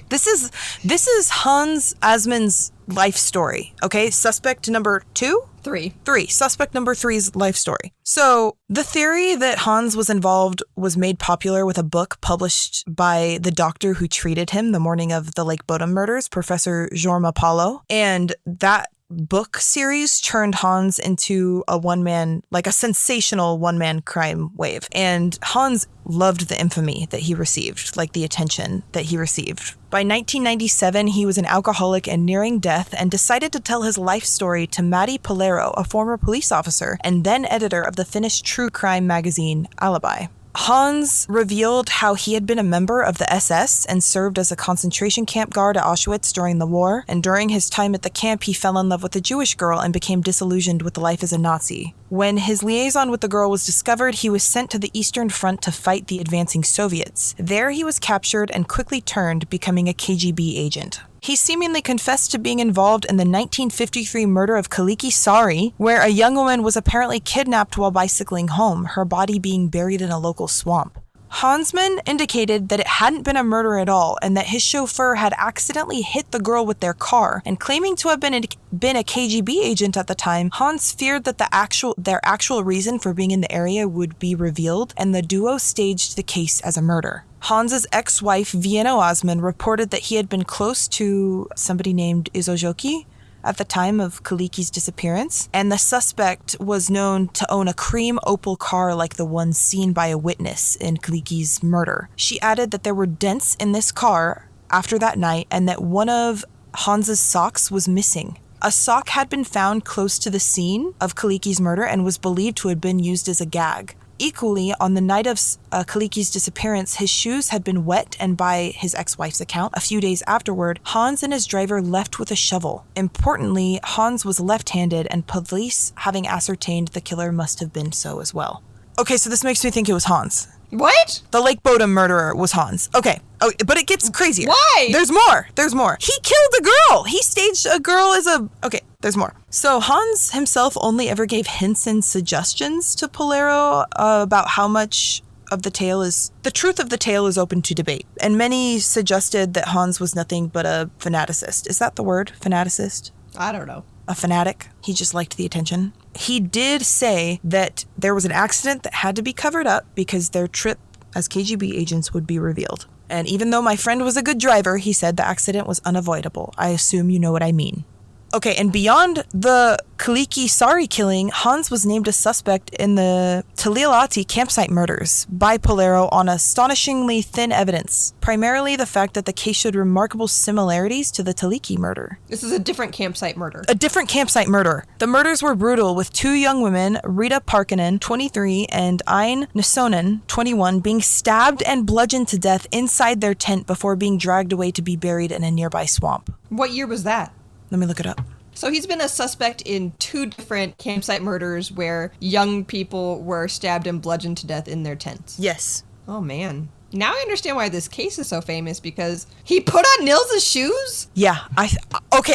Speaker 1: This is Hans Asmann's life story, okay? Suspect number 2?
Speaker 2: 3.
Speaker 1: Suspect number 3's life story. So, the theory that Hans was involved was made popular with a book published by the doctor who treated him the morning of the Lake Bodom murders, Professor Jorma Paulo. And that book series turned Hans into a sensational one-man crime wave. And Hans loved the infamy that he received, like the attention that he received. By 1997, he was an alcoholic and nearing death and decided to tell his life story to Matti Polero, a former police officer and then editor of the Finnish true crime magazine Alibi. Hans revealed how he had been a member of the SS and served as a concentration camp guard at Auschwitz during the war, and during his time at the camp he fell in love with a Jewish girl and became disillusioned with life as a Nazi. When his liaison with the girl was discovered, he was sent to the Eastern Front to fight the advancing Soviets. There he was captured and quickly turned, becoming a KGB agent. He seemingly confessed to being involved in the 1953 murder of Kaylee Sari, where a young woman was apparently kidnapped while bicycling home, her body being buried in a local swamp. Hansman indicated that it hadn't been a murder at all and that his chauffeur had accidentally hit the girl with their car, and claiming to have been a KGB agent at the time, Hans feared that their actual reason for being in the area would be revealed, and the duo staged the case as a murder. Hans's ex-wife, Vienna Osman, reported that he had been close to somebody named Izojoki at the time of Kaliki's disappearance, and the suspect was known to own a cream Opel car like the one seen by a witness in Kaliki's murder. She added that there were dents in this car after that night and that one of Hans's socks was missing. A sock had been found close to the scene of Kaliki's murder and was believed to have been used as a gag. Equally, on the night of Kaliki's disappearance, his shoes had been wet, and by his ex-wife's account, a few days afterward, Hans and his driver left with a shovel. Importantly, Hans was left-handed, and police, having ascertained the killer, must have been so as well. Okay, so this makes me think it was Hans.
Speaker 2: What?
Speaker 1: The Lake Bodom murderer was Hans. Okay. Oh, but it gets crazier.
Speaker 2: Why?
Speaker 1: There's more. He killed a girl. He staged a girl as a... Okay, there's more. So Hans himself only ever gave hints and suggestions to Polero about how much of the tale is... The truth of the tale is open to debate. And many suggested that Hans was nothing but a fanaticist. Is that the word? Fanaticist?
Speaker 2: I don't know.
Speaker 1: A fanatic. He just liked the attention. He did say that there was an accident that had to be covered up because their trip as KGB agents would be revealed. And even though my friend was a good driver, he said the accident was unavoidable. I assume you know what I mean. Okay, and beyond the Kaylee Sari killing, Hans was named a suspect in the Talialati campsite murders by Polero on astonishingly thin evidence, primarily the fact that the case showed remarkable similarities to the Taliki murder.
Speaker 2: This is a different campsite murder.
Speaker 1: A different campsite murder. The murders were brutal, with two young women, Rita Parkkonen, 23, and Aine Nisonen, 21, being stabbed and bludgeoned to death inside their tent before being dragged away to be buried in a nearby swamp.
Speaker 2: What year was that?
Speaker 1: Let me look it up.
Speaker 2: So he's been a suspect in 2 different campsite murders where young people were stabbed and bludgeoned to death in their tents.
Speaker 1: Yes.
Speaker 2: Oh, man. Now I understand why this case is so famous, because he put on Nils' shoes?
Speaker 1: Yeah.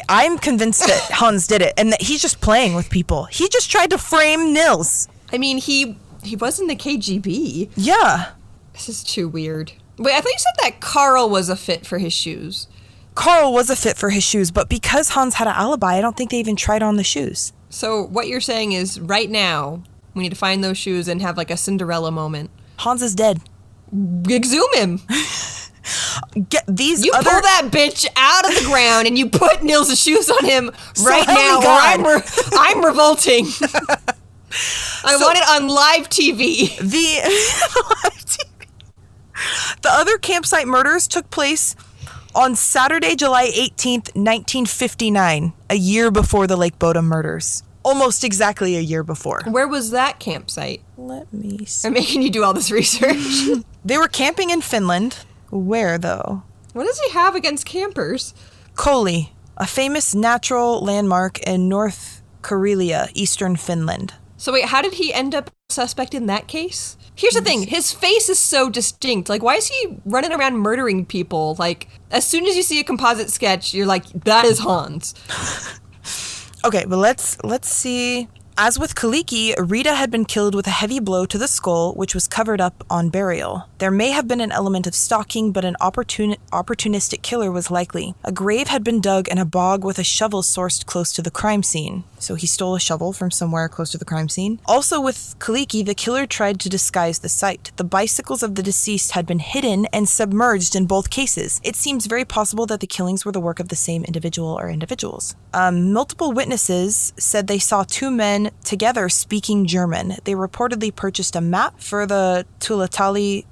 Speaker 1: I'm convinced that Hans did it and that he's just playing with people. He just tried to frame Nils.
Speaker 2: I mean, he was in the KGB.
Speaker 1: Yeah.
Speaker 2: This is too weird. Wait, I thought you said that Carl was a fit for his shoes.
Speaker 1: Carl was a fit for his shoes, but because Hans had an alibi, I don't think they even tried on the shoes.
Speaker 2: So what you're saying is, right now, we need to find those shoes and have like a Cinderella moment.
Speaker 1: Hans is dead.
Speaker 2: Exhume him.
Speaker 1: Pull
Speaker 2: that bitch out of the ground and you put Nils' shoes on him right now, or I'm revolting. I want it on live TV.
Speaker 1: The other campsite murders took place on Saturday, July 18th, 1959, a year before the Lake Bodom murders. Almost exactly a year before.
Speaker 2: Where was that campsite?
Speaker 1: Let me see.
Speaker 2: I'm making you do all this research.
Speaker 1: They were camping in Finland. Where, though?
Speaker 2: What does he have against campers?
Speaker 1: Koli, a famous natural landmark in North Karelia, eastern Finland.
Speaker 2: So wait, how did he end up a suspect in that case? Here's the thing, his face is so distinct. Like, why is he running around murdering people? Like, as soon as you see a composite sketch, you're like, that is Hans.
Speaker 1: Okay, but let's see. As with Kaylee, Rita had been killed with a heavy blow to the skull, which was covered up on burial. There may have been an element of stalking, but an opportunistic killer was likely. A grave had been dug in a bog with a shovel sourced close to the crime scene. So he stole a shovel from somewhere close to the crime scene. Also with Kaylee, the killer tried to disguise the site. The bicycles of the deceased had been hidden and submerged in both cases. It seems very possible that the killings were the work of the same individual or individuals. Multiple witnesses said they saw two men together speaking German. They reportedly purchased a map for the Tulilati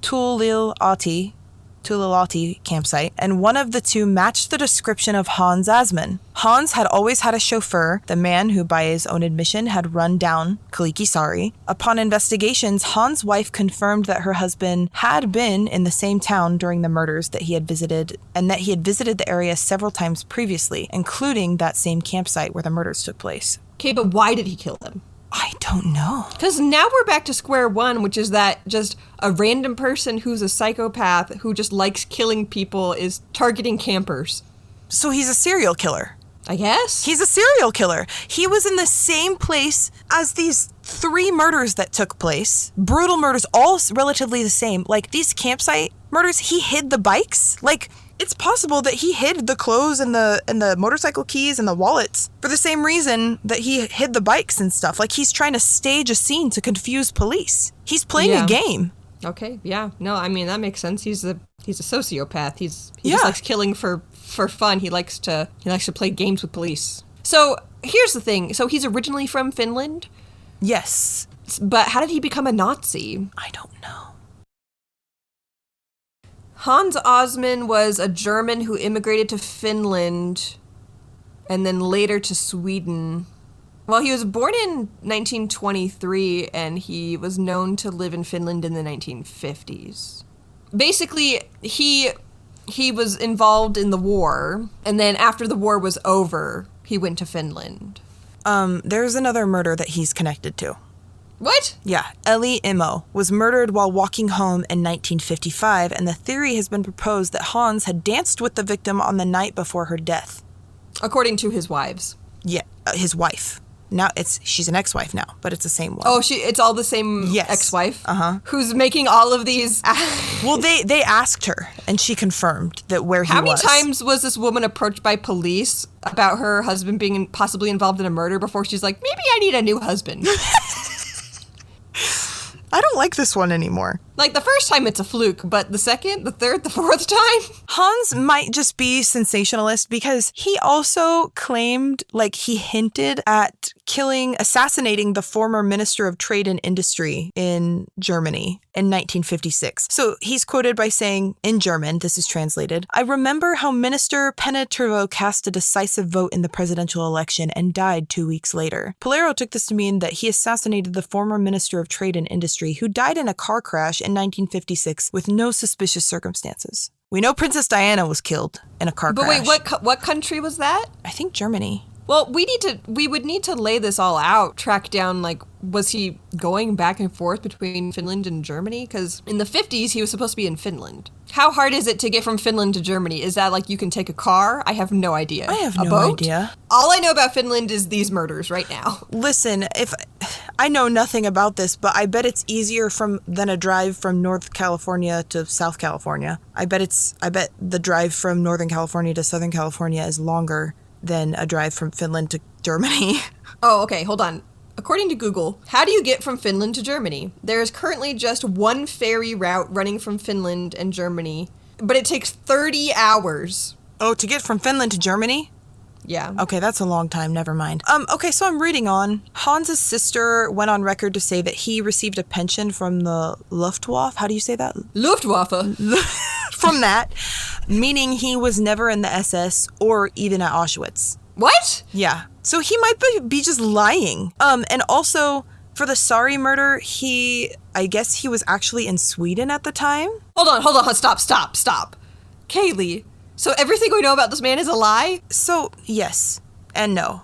Speaker 1: campsite, and one of the two matched the description of Hans Asman. Hans had always had a chauffeur, the man who, by his own admission, had run down Kaylee Sari. Upon investigations, Hans' wife confirmed that her husband had been in the same town during the murders that he had visited, and that he had visited the area several times previously, including that same campsite where the murders took place.
Speaker 2: Okay, but why did he kill them?
Speaker 1: I don't know.
Speaker 2: Because now we're back to square one, which is that just a random person who's a psychopath who just likes killing people is targeting campers.
Speaker 1: So he's a serial killer.
Speaker 2: I guess.
Speaker 1: He's a serial killer. He was in the same place as these 3 murders that took place. Brutal murders, all relatively the same. Like, these campsite murders, he hid the bikes. Like, it's possible that he hid the clothes and the motorcycle keys and the wallets for the same reason that he hid the bikes and stuff. Like, he's trying to stage a scene to confuse police. He's playing a game.
Speaker 2: Okay, yeah. No, I mean, that makes sense. He's a sociopath. He just likes killing for fun. He likes to play games with police. So, here's the thing. So, he's originally from Finland?
Speaker 1: Yes.
Speaker 2: But how did he become a Nazi?
Speaker 1: I don't know.
Speaker 2: Hans Asman was a German who immigrated to Finland and then later to Sweden. Well, he was born in 1923 and he was known to live in Finland in the 1950s. Basically, he was involved in the war, and then after the war was over, he went to Finland.
Speaker 1: There's another murder that he's connected to.
Speaker 2: What?
Speaker 1: Yeah, Ellie Immo was murdered while walking home in 1955, and the theory has been proposed that Hans had danced with the victim on the night before her death.
Speaker 2: According to his wives.
Speaker 1: Yeah, his wife. Now she's an ex-wife now, but it's the same one.
Speaker 2: Oh, it's all the same ex-wife?
Speaker 1: Uh-huh.
Speaker 2: Who's making all of these...
Speaker 1: Well, they asked her, and she confirmed that where he was.
Speaker 2: How many times was this woman approached by police about her husband being possibly involved in a murder before she's like, maybe I need a new husband?
Speaker 1: I don't like this one anymore.
Speaker 2: Like, the first time it's a fluke, but the second, the third, the fourth time?
Speaker 1: Hans might just be sensationalist because he also claimed, like, he hinted at assassinating the former Minister of Trade and Industry in Germany in 1956. So he's quoted by saying, in German, this is translated, "I remember how Minister Penetrovo cast a decisive vote in the presidential election and died 2 weeks later." Polero took this to mean that he assassinated the former Minister of Trade and Industry who died in a car crash in 1956 with no suspicious circumstances. We know Princess Diana was killed in a car crash.
Speaker 2: But wait, what country was that?
Speaker 1: I think Germany.
Speaker 2: Well, we would need to lay this all out, track down, like, was he going back and forth between Finland and Germany? Because in the 50s, he was supposed to be in Finland. How hard is it to get from Finland to Germany? Is that like you can take a car? I have no idea.
Speaker 1: I have no idea.
Speaker 2: All I know about Finland is these murders right now.
Speaker 1: Listen, if I know nothing about this, but I bet it's easier than a drive from North California to South California. I bet the drive from Northern California to Southern California is longer than a drive from Finland to Germany.
Speaker 2: Oh, okay, hold on. According to Google, how do you get from Finland to Germany? There is currently just one ferry route running from Finland and Germany, but it takes 30 hours.
Speaker 1: Oh, to get from Finland to Germany?
Speaker 2: Yeah.
Speaker 1: Okay, that's a long time. Never mind. Okay, so I'm reading on. Hans' sister went on record to say that he received a pension from the Luftwaffe. How do you say that?
Speaker 2: Luftwaffe.
Speaker 1: From that, meaning he was never in the SS or even at Auschwitz.
Speaker 2: What?
Speaker 1: Yeah. So he might be just lying. And also, for the Sari murder, I guess he was actually in Sweden at the time.
Speaker 2: Hold on, stop. Kaylee, so everything we know about this man is a lie?
Speaker 1: So, yes and no.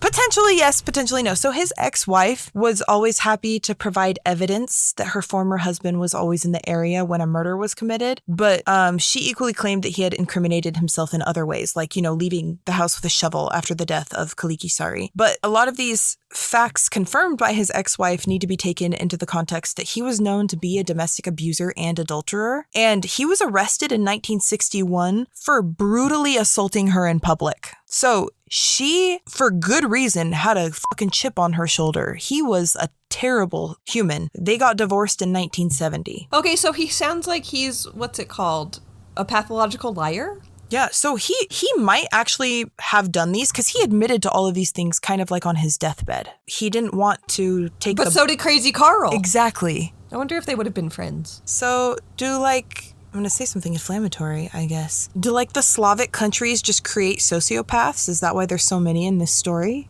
Speaker 1: Potentially yes, potentially no. So his ex-wife was always happy to provide evidence that her former husband was always in the area when a murder was committed. But she equally claimed that he had incriminated himself in other ways, like, leaving the house with a shovel after the death of Kaylee Sari. But a lot of these facts confirmed by his ex-wife need to be taken into the context that he was known to be a domestic abuser and adulterer, and he was arrested in 1961 for brutally assaulting her in public. So she, for good reason, had a fucking chip on her shoulder. He was a terrible human. They got divorced in 1970.
Speaker 2: Okay, so he sounds like he's, what's it called? A pathological liar?
Speaker 1: Yeah, so he might actually have done these because he admitted to all of these things kind of like on his deathbed. He didn't want to take
Speaker 2: But so did Crazy Carl.
Speaker 1: Exactly.
Speaker 2: I wonder if they would have been friends.
Speaker 1: So I'm going to say something inflammatory, I guess. Do the Slavic countries just create sociopaths? Is that why there's so many in this story?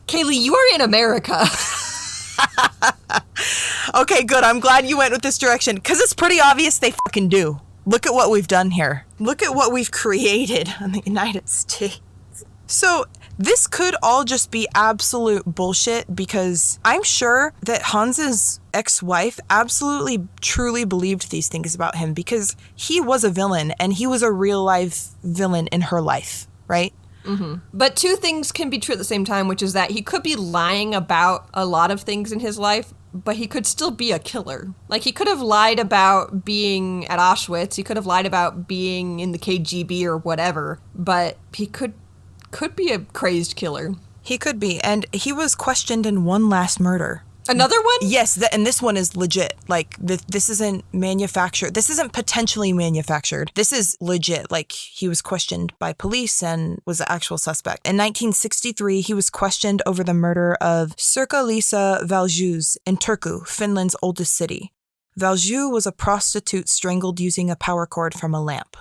Speaker 2: Kaylee, you are in America.
Speaker 1: Okay, good. I'm glad you went with this direction because it's pretty obvious they fucking do. Look at what we've done here. Look at what we've created in the United States. So this could all just be absolute bullshit because I'm sure that Hans's ex-wife absolutely truly believed these things about him because he was a villain and he was a real life villain in her life, right?
Speaker 2: Mm-hmm. But two things can be true at the same time, which is that he could be lying about a lot of things in his life, but he could still be a killer. He could have lied about being at Auschwitz. He could have lied about being in the KGB or whatever, but he could be a crazed killer. He
Speaker 1: could be. And he was questioned in one last murder.
Speaker 2: Another one?
Speaker 1: Yes, and this one is legit. This isn't manufactured. This isn't potentially manufactured. This is legit. He was questioned by police and was the actual suspect. In 1963, he was questioned over the murder of Sirkka-Liisa Valjus in Turku, Finland's oldest city. Valju was a prostitute strangled using a power cord from a lamp.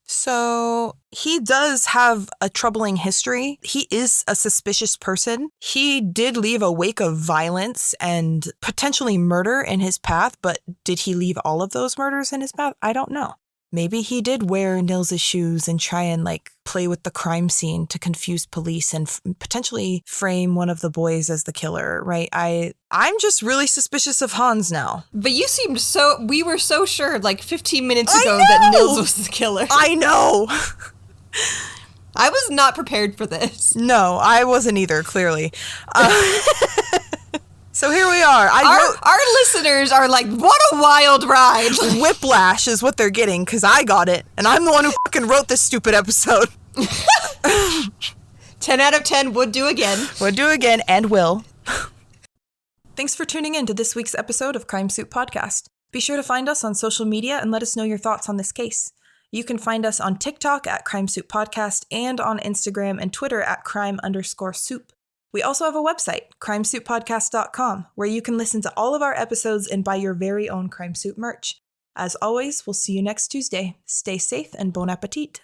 Speaker 1: So he does have a troubling history. He is a suspicious person. He did leave a wake of violence and potentially murder in his path, but did he leave all of those murders in his path? I don't know. Maybe he did wear Nils' shoes and try and play with the crime scene to confuse police and potentially frame one of the boys as the killer, right? I'm just really suspicious of Hans now.
Speaker 2: But you seemed we were so sure 15 minutes ago that Nils was the killer.
Speaker 1: I know.
Speaker 2: I was not prepared for this.
Speaker 1: No, I wasn't either, clearly. So here we are.
Speaker 2: Our listeners are what a wild ride.
Speaker 1: Whiplash is what they're getting because I got it. And I'm the one who fucking wrote this stupid episode.
Speaker 2: 10 out of 10 would do again.
Speaker 1: Would do again and will. Thanks for tuning in to this week's episode of Crime Soup Podcast. Be sure to find us on social media and let us know your thoughts on this case. You can find us on TikTok at Crime Soup Podcast and on Instagram and Twitter at crime_soup. We also have a website, crimesouppodcast.com, where you can listen to all of our episodes and buy your very own Crime Soup merch. As always, we'll see you next Tuesday. Stay safe and bon appetit.